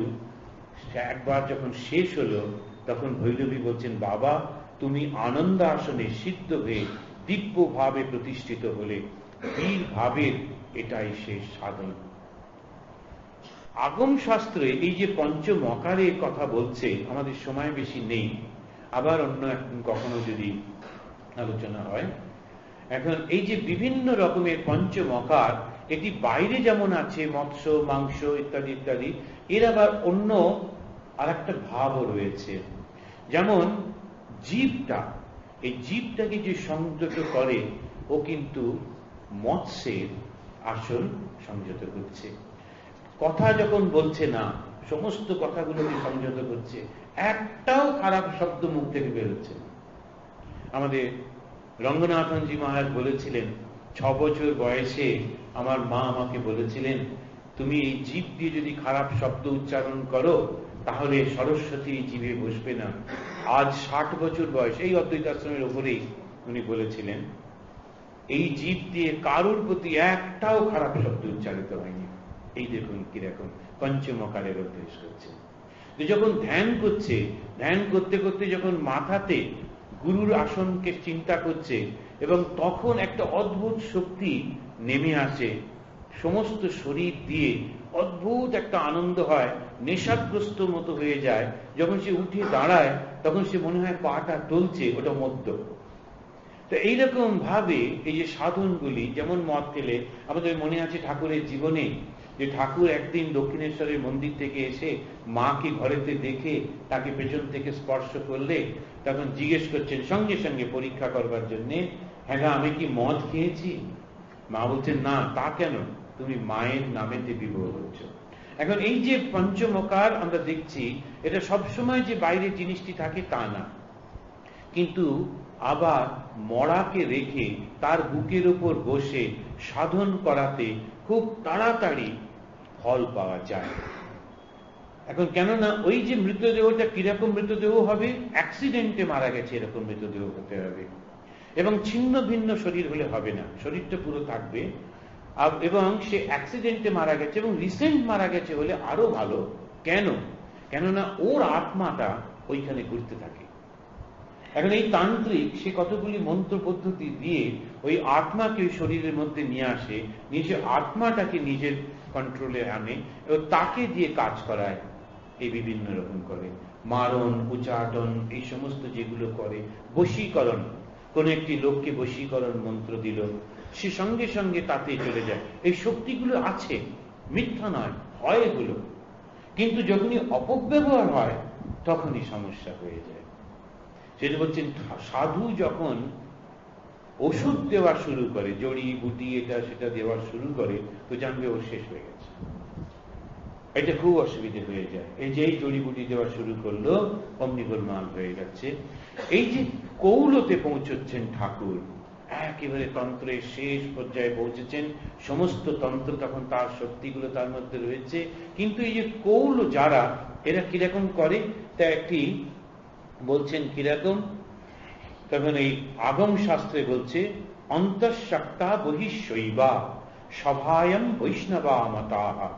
একবার যখন শেষ হলো, তখন ভৈরবী বলছেন, বাবা তুমি আনন্দ আসনে সিদ্ধ হয়ে দিব্য ভাবে প্রতিষ্ঠিত হলে, বীর ভাবের এটাই শেষ সাধন। আগম শাস্ত্রে এই যে পঞ্চমকারের কথা বলছে, আমাদের সময় বেশি নেই, আবার অন্য এখন কখনো যদি আলোচনা হয়। এখন এই যে বিভিন্ন রকমের পঞ্চমকার, এটি বাইরে যেমন আছে মৎস্য, মাংস ইত্যাদি ইত্যাদি, এর আবার অন্য আর একটা ভাবও রয়েছে। যেমন জীবটা, এই জীবটাকে যে সংযত করে, ও কিন্তু মৎস্যের আসল সংযত করছে। কথা যখন বলছে না, সমস্ত কথাগুলোকে সংযত করছে, একটাও খারাপ শব্দ মুখ থেকে বেরোচ্ছে না। আমাদের রঙ্গনাথনজি মহারাজ বলেছিলেন, 6 বছর বয়সে আমার মা আমাকে বলেছিলেন, তুমি এই জীব দিয়ে যদি খারাপ শব্দ উচ্চারণ করো তাহলে সরস্বতী জীবে বসবে না। আজ 60 বছর বয়স, এই অদ্বৈত আশ্রমের উপরেই উনি বলেছিলেন, এই জীব দিয়ে কারোর প্রতি একটাও খারাপ শব্দ উচ্চারিত হয়নি। এই দেখুন কিরকম পঞ্চমকারের অভ্যেস করছে। যখন ধ্যান করছে, ধ্যান করতে করতে যখন মাথাতে গুরুর আসনকে চিন্তা করছে, এবং তখন একটা অদ্ভুত শক্তি নেমে আসে, সমস্ত শরীর দিয়ে অদ্ভুত একটা আনন্দ হয়, নেশাগ্রস্ত মতো হয়ে যায়। যখন সে উঠে দাঁড়ায় তখন সে মনে হয় পাটা টলছে, ওটা মধ্য। তো এইরকম ভাবে এই যে সাধনগুলি, যেমন মদ খেলে, আমাদের মনে আছে ঠাকুরের জীবনে যে ঠাকুর একদিন দক্ষিণেশ্বরের মন্দির থেকে এসে মাকে ঘরেতে দেখে তাকে পেছন থেকে স্পর্শ করলে তখন জিজ্ঞেস করছেন সঙ্গে সঙ্গে পরীক্ষা করবার জন্যে, হ্যাঁ আমি কি মদ খেয়েছি? মা বলছেন, না। তা কেন? তুমি মায়ের নামেতে বিবাহ করছো। এখন এই যে পঞ্চমকার আমরা দেখছি, এটা সবসময় যে বাইরে জিনিসটি থাকে তা না, কিন্তু আবার মরাকে রেখে তার বুকের উপর বসে সাধন করাতে খুব তাড়াতাড়ি ফল পাওয়া যায়। এখন কেননা ওই যে মৃতদেহটা কিরকম মৃতদেহ হবে, অ্যাক্সিডেন্টে মারা গেছে এরকম মৃতদেহ হতে হবে, এবং ছিন্ন ভিন্ন শরীর হলে হবে না, শরীরটা পুরো থাকবে। এবং সে অ্যাক্সিডেন্টে মারা গেছে এবং রিসেন্ট মারা গেছে হলে আরো ভালো। কেন? কেননা ওর আত্মাটা ওইখানে ঘুরতে থাকে। এখন এই তান্ত্রিক সে কতগুলি মন্ত্র পদ্ধতি দিয়ে ওই আত্মাকে ওই শরীরের মধ্যে নিয়ে আসে, নিজের আত্মাটাকে নিজের কন্ট্রোলে আনে এবং তাকে দিয়ে কাজ করায়। এই বিভিন্ন রকম করে মারণ, উচ্চাটন, এই সমস্ত যেগুলো করে, বশীকরণ, কোন একটি লোককে বশীকরণ মন্ত্র দিল, সে সঙ্গে সঙ্গে তাতে চলে যায়। এই শক্তিগুলো আছে, মিথ্যা নয়, হয় এগুলো, কিন্তু যখনই অপব্যবহার হয় তখনই সমস্যা হয়ে যায়। সেটা বলছেন, সাধু যখন ওষুধ দেওয়া শুরু করে, জড়ি বুটি এটা সেটা দেওয়া শুরু করে, তো জানবে ওর শেষ হয়ে গেছে। এটা খুব অসুবিধে হয়ে যায়। এই যে এই জড়িবুটি দেওয়া শুরু করলো, অমনি গোলমাল হয়ে যাচ্ছে। এই যে কৌলতে পৌঁছচ্ছেন ঠাকুর, একেবারে তন্ত্রের শেষ পর্যায়ে পৌঁছেছেন, সমস্ত তন্ত্র তখন তার শক্তিগুলো তার মধ্যে রয়েছে। কিন্তু এই যে কৌল যারা, এরা কিরকম করে তা একটি বলছেন কিরকম, তখন এই আগম শাস্ত্রে বলছে অন্তঃশক্তা বহিঃশৈবা সভায়ম বৈষ্ণবা মতাহা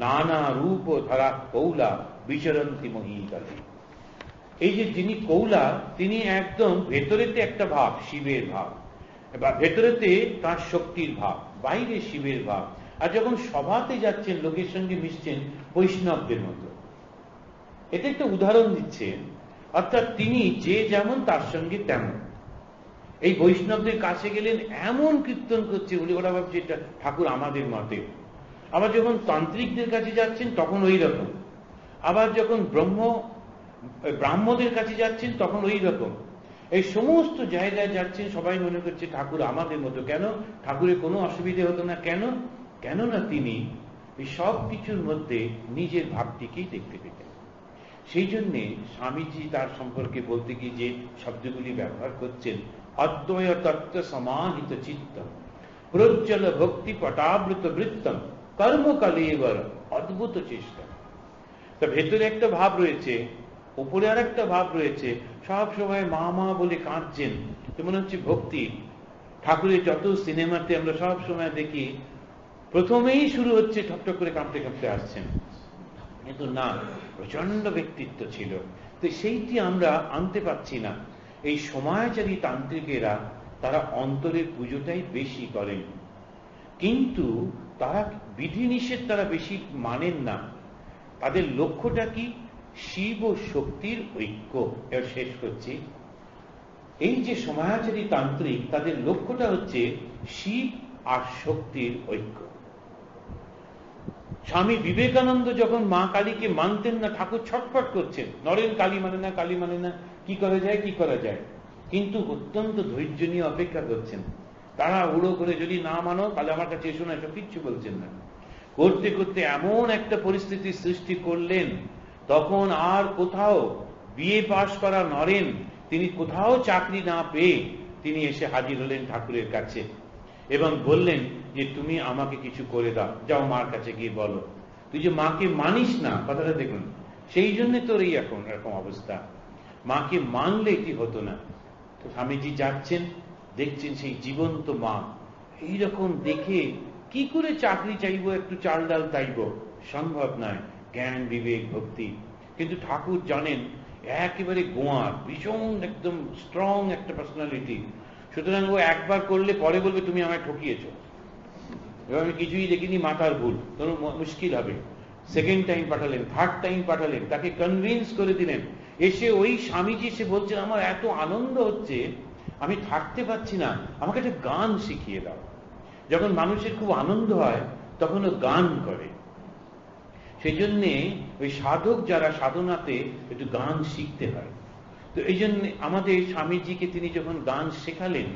নানা রূপ ধরা কৌলা বিচরন্তি মহীতলে। এই যে যিনি কৌলা, তিনি একদম ভেতরেতে একটা ভাব, শিবের ভাব, বা ভেতরেতে তার শক্তির ভাব, বাইরে শিবের ভাব, আর যখন সভাতে যাচ্ছেন লোকের সঙ্গে মিশছেন বৈষ্ণবদের মতো। এটা একটা উদাহরণ দিচ্ছেন, অর্থাৎ তিনি যে যেমন তার সঙ্গে তেমন। এই বৈষ্ণবদের কাছে গেলেন, এমন কীর্তন করছে বলে ওরা ভাবছে এটা ঠাকুর আমাদের মতে। আবার যখন তান্ত্রিকদের কাছে যাচ্ছেন তখন ওই রকম, আবার যখন ব্রাহ্মদের কাছে যাচ্ছেন তখন ওই রকম। এই সমস্ত জায়গায় যাচ্ছেন, সবাই মনে করছে ঠাকুর আমাদের মতো। কেন? ঠাকুরের কোনো অসুবিধে হতো না। কেন? কেননা তিনি এই সব কিছুর মধ্যে নিজের ভাবটিকেই দেখতে পেতেন। সেই জন্যে স্বামীজি তার সম্পর্কে বলতে গিয়ে যে শব্দগুলি ব্যবহার করছেন, অদ্বয় তত্ত্ব সমাহিত চিত্তম প্রজ্জ্বল ভক্তি পটাবৃত বৃত্তম কর্মকালেবর অদ্ভুত চেষ্টা। তা ভেতরে একটা ভাব রয়েছে, উপরে আর একটা ভাব রয়েছে। সব সময় মা মা বলে কাঁদছেন, তো মনে হচ্ছে ভক্তি। ঠাকুরের যত সিনেমাতে আমরা সব সময় দেখি, প্রথমেই শুরু হচ্ছে ঠকঠক করে কাঁপতে কাঁপতে আসছেন, কিন্তু না, প্রচন্ড ব্যক্তিত্ব ছিল। তো সেইটি আমরা আনতে পারছি না। এই সময়চারী তান্ত্রিকেরা তারা অন্তরের পুজোটাই বেশি করেন, কিন্তু তারা বিধিনিষেধ তারা বেশি মানেন না। তাদের লক্ষ্যটা কি? শিব ও শক্তির ঐক্য। এর শেষ করছি, এই যে সময়চারী তান্ত্রিক, তাদের লক্ষ্যটা হচ্ছে শিব আর শক্তির ঐক্য। স্বামী বিবেকানন্দ যখন মা কালীকে মানতেন না, ঠাকুর ছটফট করছেন, নরেন কালী মানে না, কালী মানে না, কি করা যায়, কি করা যায়, কিন্তু অত্যন্ত ধৈর্য নিয়ে অপেক্ষা করছেন। তারা উড়ো করে যদি না মানো তাহলে আমার কাছে এসো না, এসব কিচ্ছু বলছেন না। করতে করতে এমন একটা পরিস্থিতি সৃষ্টি করলেন, তখন আর কোথাও বিএ পাশ করা নরেন, তিনি কোথাও চাকরি না পেয়ে তিনি এসে হাজির হলেন ঠাকুরের কাছে এবং বললেন যে তুমি আমাকে কিছু করে দাও, যাও মার কাছে গিয়ে বলো, তুই যে মাকে মানিস না, কথাটা দেখুন, সেই জন্য তোর এই এখন এরকম অবস্থা। মাকে মানলে কি হতো না। তো স্বামীজি যাচ্ছেন, দেখছেন সেই জীবন্ত মা, এইরকম দেখে কি করে চাকরি চাইবো, একটু চাল ডাল চাইবো, সম্ভব নয়। জ্ঞান বিবেক ভক্তি, কিন্তু ঠাকুর জানেন একেবারে গোয়ার, ভীষণ একদম স্ট্রং একটা পার্সোনালিটি। সুতরাং ও একবার করলে পরে বলবে তুমি আমায় ঠকিয়েছ, এবার আমি কিছুই দেখিনি, মাথার ভুল, তোর মুশকিল হবে। সেকেন্ড টাইম পাঠালেন, থার্ড টাইম পাঠালেন, তাকে কনভিন্স করে দিলেন। এসে ওই স্বামীজি এসে বলছেন আমার এত আনন্দ হচ্ছে, আমি থাকতে পারছি না, আমাকে একটা গান শিখিয়ে দাও। যখন মানুষের খুব আনন্দ হয় তখন ও গান করে। সেই জন্যে ওই সাধক যারা, সাধনাতে একটু গান শিখতে হয়। তো এই জন্য আমাদের স্বামীজিকে তিনি যখন গান শেখালেন,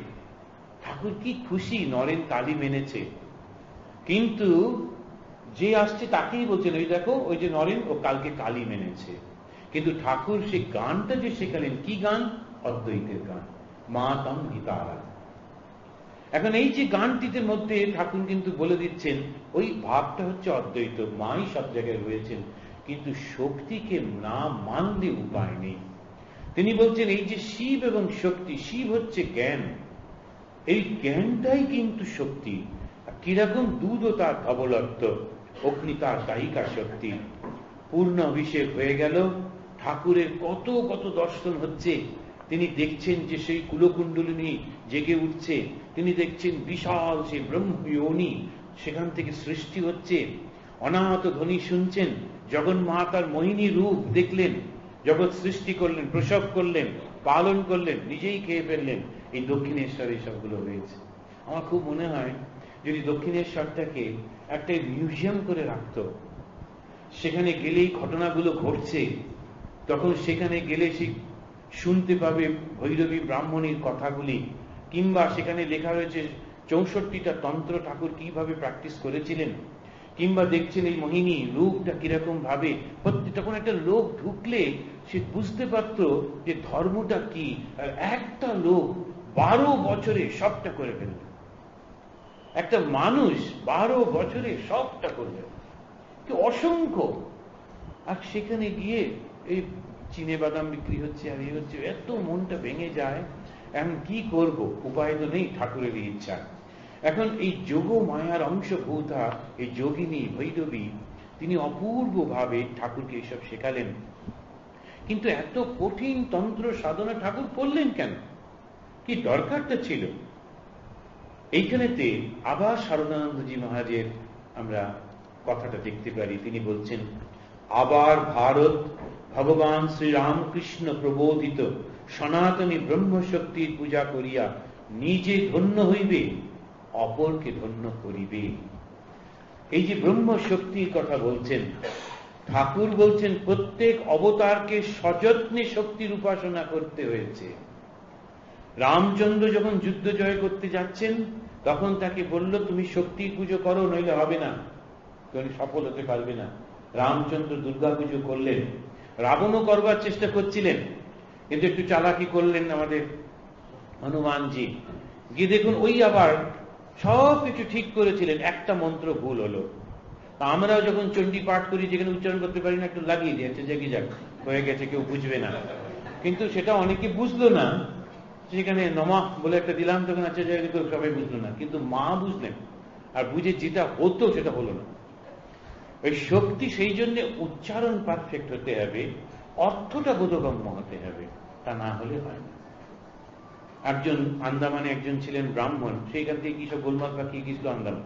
ঠাকুর কি খুশি, নরেন কালী মেনেছে। কিন্তু যে আসছে তাকেই বলছেন, ওই দেখো ওই যে নরেন, ও কালকে কালী মেনেছে। কিন্তু ঠাকুর সেই গানটা যে শেখালেন, কি গান? অদ্বৈতের গান, মা তম গীতারা। এখন এই যে গানটিতে মধ্যে ঠাকুর কিন্তু বলে দিচ্ছেন ওই ভাবটা হচ্ছে অদ্বৈত, মাই সব জায়গায় রয়েছেন, কিন্তু শক্তিকে না মানলে উপায় নেই। তিনি বলছেন এই যে শিব এবং শক্তি, শিব হচ্ছে জ্ঞান, এই জ্ঞানটাই কিন্তু শক্তি। কিরকম? দুধ ও তার ধবলত্ব, অগ্নি তার দায়িকা শক্তি। পূর্ণ অভিষেক হয়ে গেল, ঠাকুরের কত কত দর্শন হচ্ছে। তিনি দেখছেন যে সেই কুলকুণ্ডলিনী জেগে উঠছে, তিনি দেখছেন বিশাল সেই ব্রহ্ময়োনি, সেখান থেকে সৃষ্টি হচ্ছে। অনাহত ধ্বনি শুনছেন, জগন্মাতার মোহিনী রূপ দেখলেন, জগৎ সৃষ্টি করলেন, প্রসব করলেন, পালন করলেন, নিজেই খেয়ে ফেললেন। এই দক্ষিণেশ্বরে সবগুলো হয়েছে। আমার খুব মনে হয় যদি দক্ষিণেশ্বরটাকে একটা মিউজিয়াম করে রাখতো, সেখানে গেলেই ঘটনাগুলো ঘটছে, তখন সেখানে গেলে সে শুনতে পাবে ভৈরবী ব্রাহ্মণীর কথাগুলি, কিংবা সেখানে লেখা রয়েছে 64টা তন্ত্র ঠাকুর কিভাবে প্র্যাকটিস করেছিলেন, কিংবা দেখছেন এই মোহিনী রূপটা কিরকম ভাবে, তখন একটা লোক ঢুকলে সে বুঝতে পারত যে ধর্মটা কি। আর একটা লোক 12 বছরে সবটা করে ফেলল, একটা মানুষ 12 বছরে সবটা করবে, কি অসংখ্য। আর সেখানে গিয়ে এই চিনে বাদাম বিক্রি হচ্ছে আর এই হচ্ছে, এত মনটা ভেঙে যায়। এখন কি করব, উপায় তো নেই, ঠাকুরের ইচ্ছা। এখন এই যোগ মায়ার অংশভূতা এই যোগিনী ভৈরবী তিনি অপূর্ব ভাবে ঠাকুরকে এইসব শেখালেন। কিন্তু এত কঠিন তন্ত্র সাধনা ঠাকুর করলেন কেন, কি দরকারটা ছিল? এইখানেতে আবার শারদানন্দজি মহারাজের আমরা কথাটা দেখতে পারি। তিনি বলছেন, আবার ভারত ভগবান শ্রীরামকৃষ্ণ প্রবোধিত সনাতনী ব্রহ্মশক্তির পূজা করিয়া নিজে ধন্য হইবে, অপরকে ধন্য করিবে। এই যে ব্রহ্মশক্তির কথা বলছেন ঠাকুর, বলছেন প্রত্যেক অবতারকে সযত্নে শক্তির উপাসনা করতে হয়েছে। রামচন্দ্র যখন যুদ্ধ জয় করতে যাচ্ছেন তখন তাকে বলল, তুমি শক্তির পুজো করো, নইলে হবে না, তুমি সফল হতে পারবে না। রামচন্দ্র দুর্গা পুজো করলেন। রাবণও করবার চেষ্টা করছিলেন, কিন্তু একটু চালাকি করলেন আমাদের হনুমানজি, গিয়ে দেখুন ওই আবার সব কিছু ঠিক করেছিলেন, একটা মন্ত্র ভুল হলো। আমরাও যখন চণ্ডী পাঠ করি, যেখানে উচ্চারণ করতে পারি না, একটু লাগিয়ে দিয়েছে, জেগে যাক, হয়ে গেছে, কেউ বুঝবে না। কিন্তু সেটা অনেকে বুঝলো না, সেখানে নমঃ বলে একটা দিলাম, তখন আচার্য সবাই বুঝলো না, কিন্তু মা বুঝলেন, আর বুঝে যেটা হতো সেটা হলো না। ওই শক্তি সেই জন্য উচ্চারণ পারফেক্ট হতে হবে, অর্থটা বোধগম্য হতে হবে, তা না হলে হয় না। একজন আন্দামানে একজন ছিলেন ব্রাহ্মণ, সেইখান থেকে কি সব গোলমাল পাকিয়ে গিয়েছিল আন্দামান,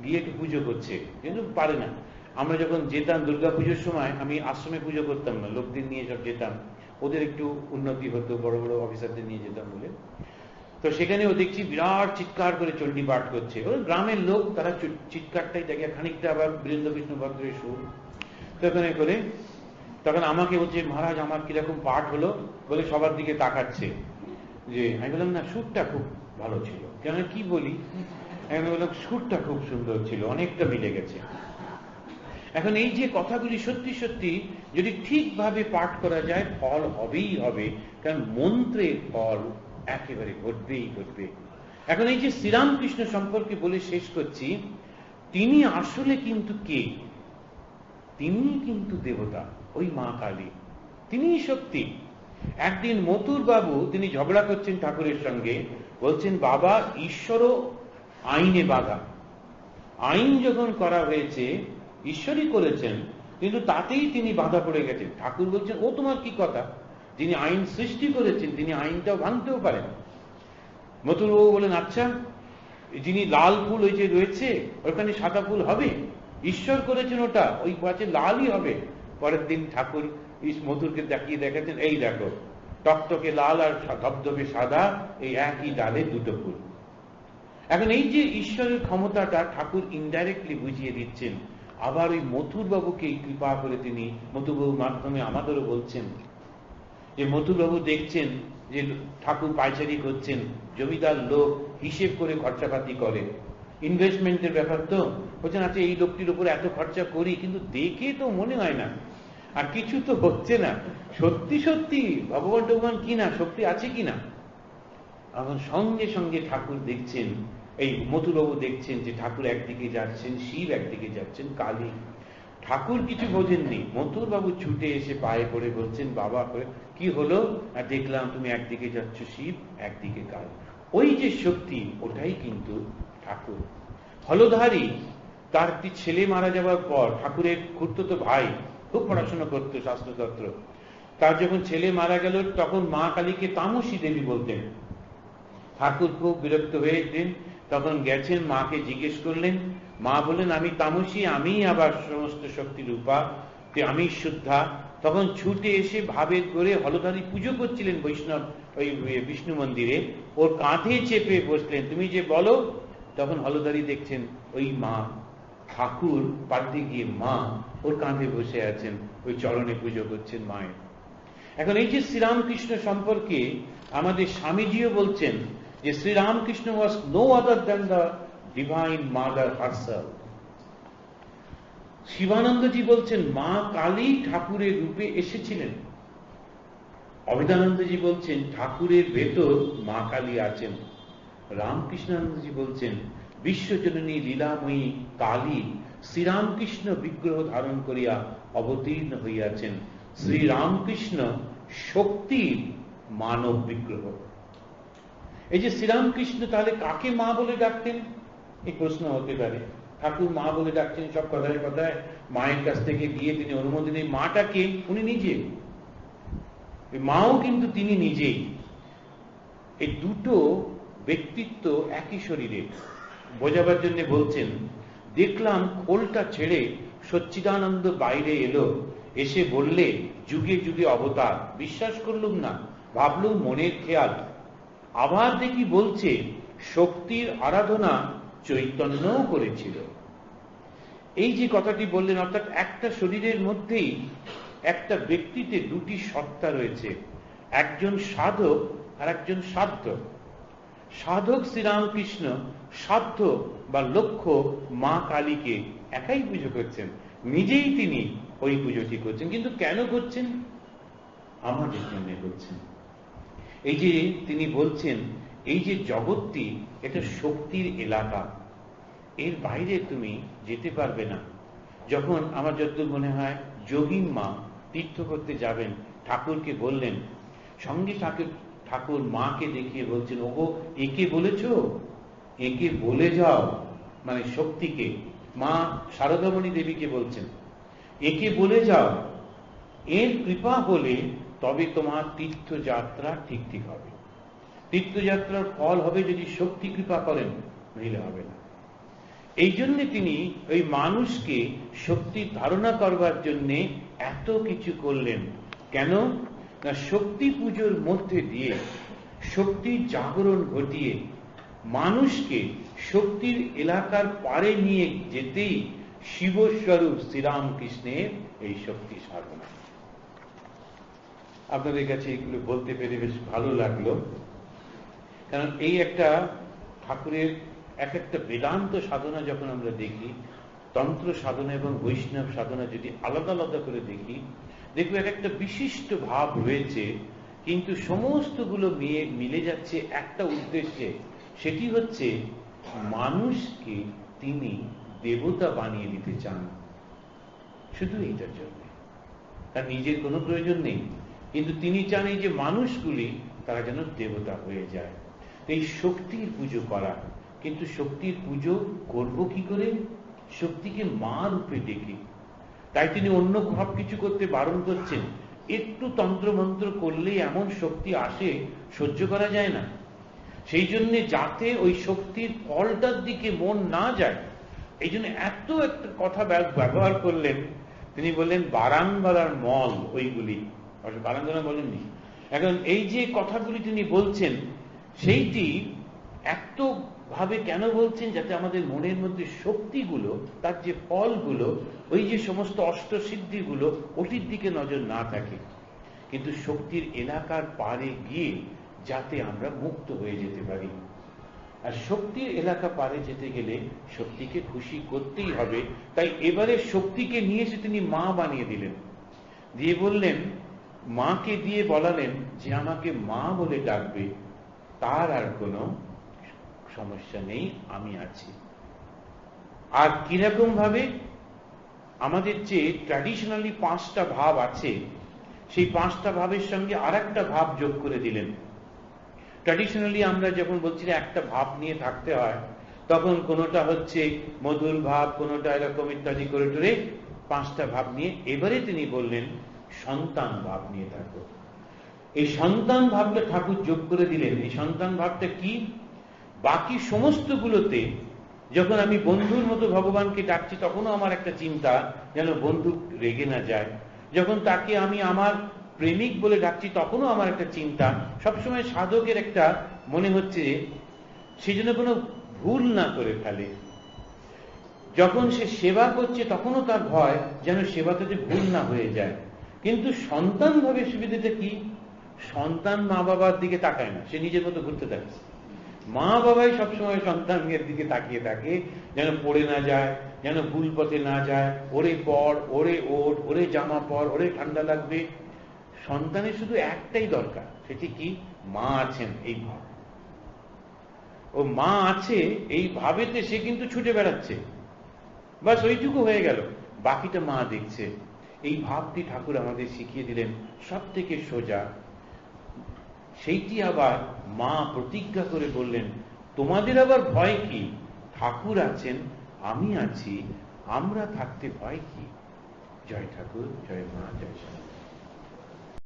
গিয়ে একটু পুজো করছে, কিন্তু পারে না। আমরা যখন যেতাম দুর্গা পুজোর সময়, আমি আশ্রমে পুজো করতাম না, লোকদের নিয়ে সব যেতাম, ওদের একটু উন্নতি হতো, বড় বড় অফিসারদের নিয়ে যেতাম বলে। তো সেখানেও দেখছি বিরাট চিৎকার করে চণ্ডী পাঠ করছে, ওই গ্রামের লোক, তারা চিৎকারটাই দেখে, খানিকটা আবার বীরেন্দ্র কৃষ্ণ ভদ্রের সুর, তখন করে তখন আমাকে বলছে, মহারাজ আমার কিরকম পাঠ হলো, বলে সবার দিকে তাকাচ্ছে। যে আমি বললাম, না সুরটা খুব ভালো ছিল। কেন কি বলি, আমি বললাম সুরটা খুব সুন্দর ছিল, অনেকটা মিলে গেছে। এখন এই যে কথাগুলি সত্যি সত্যি যদি ঠিকভাবে পাঠ করা যায়, ফল হবেই হবে, কারণ মন্ত্রের ফল একেবারে ঘটবেই ঘটবে। এখন এই যে শ্রীরামকৃষ্ণ সম্পর্কে বলে শেষ করছি, তিনি আসলে কিন্তু কে? তিনি কিন্তু দেবতা, ওই মা কালী, তিনি শক্তি। একদিন মথুর বাবু তিনি ঝগড়া করছেন ঠাকুরের সঙ্গে, বলছেন, বাবা ঈশ্বরও আইনে বাধা, আইন যখন করা হয়েছে ঈশ্বরই করেছেন, কিন্তু তাতেই তিনি বাধা পড়ে গেছেন। ঠাকুর বলছেন, ও তোমার কি কথা, যিনি আইন সৃষ্টি করেছেন তিনি আইনটাও ভাঙতেও পারেন। মথুরবাবু বলেন, আচ্ছা যিনি লাল ফুল ওই যে রয়েছে ওখানে সাদা ফুল হবে, ঈশ্বর করেছেন ওটা, ওই গাছে লালই হবে। পরের দিন ঠাকুর মথুরকে দেখিয়ে দেখাচ্ছেন, এই দেখো টকটকে লাল আর ধবধবে সাদা, এই একই ডালে দুটো ফুল। এখন এই যে ঈশ্বরের ক্ষমতাটা ঠাকুর ইনডাইরেক্টলি বুঝিয়ে দিচ্ছেন। আবার ওই মথুরবাবুকে কৃপা করে তিনি মথুরবাবুর মাধ্যমে আমাদেরও বলছেন যে, মথুরবাবু দেখছেন যে ঠাকুর পাইচারি করছেন, জমিদার লোক হিসেব করে খরচাপাতি করে, ইনভেস্টমেন্টের ব্যাপার তো, বলছেন আচ্ছা এই লোকটির উপর এত খরচা করি, কিন্তু দেখে তো মনে হয় না, আর কিছু তো হচ্ছে না, সত্যি সত্যি ভগবান টগবান কিনা, শক্তি আছে কিনা। এখন সঙ্গে সঙ্গে ঠাকুর দেখছেন, এই মথুরবাবু দেখছেন যে ঠাকুর একদিকে যাচ্ছেন, শিব একদিকে যাচ্ছেন, কালী। ঠাকুর কিছু বোঝেননি, মথুরবাবু ছুটে এসে পায়ে পড়ে বলছেন, বাবা কি হলো, আর দেখলাম তুমি একদিকে যাচ্ছ শিব, একদিকে কালী। ওই যে শক্তি, ওটাই কিন্তু ঠাকুর। হলধারী তার একটি ছেলে মারা যাওয়ার পর, ঠাকুরের খুড়তুতো ভাই, খুব পড়াশোনা করতো শাস্ত্রতন্ত্র, তার যখন ছেলে মারা গেল তখন মা কালীকে তামসী দেবী বলতেন। ঠাকুর খুব বিরক্ত হয়েছেন, তখন গেছেন, মাকে জিজ্ঞেস করলেন, মা বললেন, আমি তামসী, আমি আবার সমস্ত শক্তির রূপা, আমি শুদ্ধা। তখন ছুটে এসে ভাবের করে হলধারী পুজো করছিলেন বৈষ্ণব ওই বিষ্ণু মন্দিরে, ওর কাঁধে চেপে বসলেন, তুমি যে বলো। তখন হলধারী দেখছেন ওই মা, ঠাকুর পাল্টে গিয়ে মা ওর কাঁধে বসে আছেন, ওই চরণে পুজো করছেন মায়ের। এখন এই যে শ্রীরামকৃষ্ণ সম্পর্কে আমাদের স্বামীজিও বলছেন যে Sri Ramakrishna was no other than the divine mother herself. শিবানন্দজি বলছেন মা কালী ঠাকুরের রূপে এসেছিলেন। অভেদানন্দজি বলছেন ঠাকুরের ভেতর মা কালী আছেন। রামকৃষ্ণানন্দজি বলছেন বিশ্বজননী লীলাময়ী কালী শ্রীরামকৃষ্ণ বিগ্রহ ধারণ করিয়া অবতীর্ণ হইয়াছেন। শ্রীরামকৃষ্ণ শক্তির মানব বিগ্রহ। এই যে শ্রীরামকৃষ্ণ তাহলে কাকে মা বলে ডাকতেন, এই প্রশ্ন হতে পারে। ঠাকুর মা বলে ডাকছেন, সব কথায় কথায় মায়ের কাছ থেকে গিয়ে তিনি অনুমতি নেই। মাটাকে উনি নিজে, মাও কিন্তু তিনি নিজেই। এই দুটো ব্যক্তিত্ব একই শরীরে। বোঝাবার জন্য বলছেন, দেখলাম খোলটা ছেড়ে সচ্চিদানন্দ বাইরে এলো, এসে বললে যুগে যুগে অবতার। বিশ্বাস করলুম না, ভাবলুম মনের খেয়াল। আবার দেখি বলছে শক্তির আরাধনা চৈতন্যও করেছিল। এই যে কথাটি বললেন, অর্থাৎ একটা শরীরের মধ্যেই একটা ব্যক্তিতে দুটি সত্তা রয়েছে, একজন সাধক আর একজন সাধ্য। সাধক শ্রীরামকৃষ্ণ, সাধ্য বা লক্ষ্য মা কালীকে একাই পুজো করছেন, নিজেই তিনি ওই পুজোটি করছেন। কিন্তু কেন করছেন? আমাদের জন্য করছেন। এই যে তিনি বলছেন এই যে জগৎটি এটা শক্তির এলাকা, এর বাইরে তুমি যেতে পারবে না। যখন আমার যতদূর মনে হয় যোগীন মা তীর্থ করতে যাবেন, ঠাকুরকে বললেন, সঙ্গে ঠাকুর মাকে দেখিয়ে বলছেন, ওগো একে বলেছ, একে বলে যাও, মানে শক্তিকে। মা শারদামণি দেবীকে বলছেন একে বলে যাও, এর কৃপা হলে তবে তোমার তীর্থযাত্রা ঠিক ঠিক হবে। তীর্থযাত্রার ফল হবে যদি শক্তি কৃপা করেন, নইলে হবে না। এই জন্য তিনি ওই মানুষকে শক্তির ধারণা করবার জন্য এত কিছু করলেন। কেন না, শক্তি পুজোর মধ্যে দিয়ে শক্তির জাগরণ ঘটিয়ে মানুষকে শক্তির এলাকার পারে নিয়ে যেতেই শিবস্বরূপ শ্রীরামকৃষ্ণের এই শক্তি সাধনা। আপনাদের কাছে এগুলো বলতে পেরে বেশ ভালো লাগলো, কারণ এই একটা ঠাকুরের এক একটা বেদান্ত সাধনা যখন আমরা দেখি, তন্ত্র সাধনা এবং বৈষ্ণব সাধনা যদি আলাদা আলাদা করে দেখি, দেখবো এক একটা বিশিষ্ট ভাব রয়েছে, কিন্তু সমস্তগুলো মিলে যাচ্ছে একটা উদ্দেশ্যে। সেটি হচ্ছে মানুষকে তিনি দেবতা বানিয়ে দিতে চান, শুধু এইটার জন্য। তার নিজের কোনো প্রয়োজন নেই, কিন্তু তিনি চান এই যে মানুষগুলি তারা যেন দেবতা হয়ে যায়। এই শক্তির পুজো করা, কিন্তু শক্তির পুজো করব কি করে? শক্তিকে মা রূপে ডেকে। তাই তিনি অন্য সব কিছু করতে বারণ করছেন। একটু তন্ত্রমন্ত্র করলে এমন শক্তি আসে, সহ্য করা যায় না। সেই জন্য যাতে ওই শক্তির ফলটার দিকে মন না যায়, এই জন্য এত একটা কথা ব্যবহার করলেন। তিনি বললেন বারাঙ্গনার মল ওইগুলি, বারাঙ্গনা বলেননি। এখন এই যে কথাগুলি তিনি বলছেন, সেইটি এত ভাবে কেন বলছেন? যাতে আমাদের মনের মধ্যে শক্তিগুলো, তার যে ফলগুলো, ওই যে সমস্ত অষ্টসিদ্ধিগুলো, ওটির দিকে নজর না থাকে, কিন্তু শক্তির এলাকার পারে গিয়ে যাতে আমরা মুক্ত হয়ে যেতে পারি। আর শক্তির এলাকা পারে যেতে গেলে শক্তিকে খুশি করতেই হবে। তাই এবারে শক্তিকে নিয়ে এসে তিনি মা বানিয়ে দিলেন, দিয়ে বললেন, মাকে দিয়ে বলালেন যে আমাকে মা বলে ডাকবে, তার আর কোনো সমস্যা নেই, আমি আছি। আর কিরকম ভাবে? আমাদের যে ট্র্যাডিশনালি 5টা ভাব আছে, সেই 5টা ভাবের সঙ্গে আর একটা ভাব যোগ করে দিলেন। ট্র্যাডিশনালি আমরা যখন বলছি একটা ভাব নিয়ে থাকতে হয়, তখন কোনোটা হচ্ছে মধুর ভাব, কোনোটা এরকম ইত্যাদি করে টরে 5টা ভাব নিয়ে এবারে তিনি বললেন সন্তান ভাব নিয়ে থাকো। এই সন্তান ভাবটা ঠাকুর যোগ করে দিলেন। এই সন্তান ভাবটা কি? বাকি সমস্তগুলোতে যখন আমি বন্ধুর মতো ভগবানকে ডাকছি, তখনও আমার একটা চিন্তা যেন বন্ধু রেগে না যায়। যখন তাকে আমি আমার প্রেমিক বলে ডাকছি, তখনও আমার একটা চিন্তা। সবসময় সাধকের একটা মনে হচ্ছে সে যেন কোনো ভুল না করে ফেলে। যখন সে সেবা করছে, তখনও তার ভয় যেন সেবাতে যে ভুল না হয়ে যায়। কিন্তু সন্তান ভাবে সুবিধাটা কি? সন্তান মা বাবার দিকে তাকায় না, সে নিজের মতো ঘুরতে থাকে। মা বাবাই সবসময় সন্তানের দিকে তাকিয়ে থাকে যেন পড়ে না যায়, যেন ভুল পথে না যায়, ওরে পড়, ওরে ওঠ, ওরে জামা পড়, ওরে ঠান্ডা লাগবে। সন্তানের শুধু একটাই দরকার, সেটি কি? মা আছেন এই ভাব। ও মা আছে এই ভাবেতে সে কিন্তু ছুটে বেড়াচ্ছে, বাস ওইটুকু হয়ে গেল, বাকিটা মা দেখছে। এই ভাবটি ঠাকুর আমাদের শিখিয়ে দিলেন সব থেকে সোজা। সেইটি আবার মা প্রতিজ্ঞা করে বললেন, তোমাদের আবার ভয় কি? ঠাকুর আছেন, আমি আছি, আমরা থাকতে ভয় কি? জয় ঠাকুর, জয় মা, জয় স্বামী।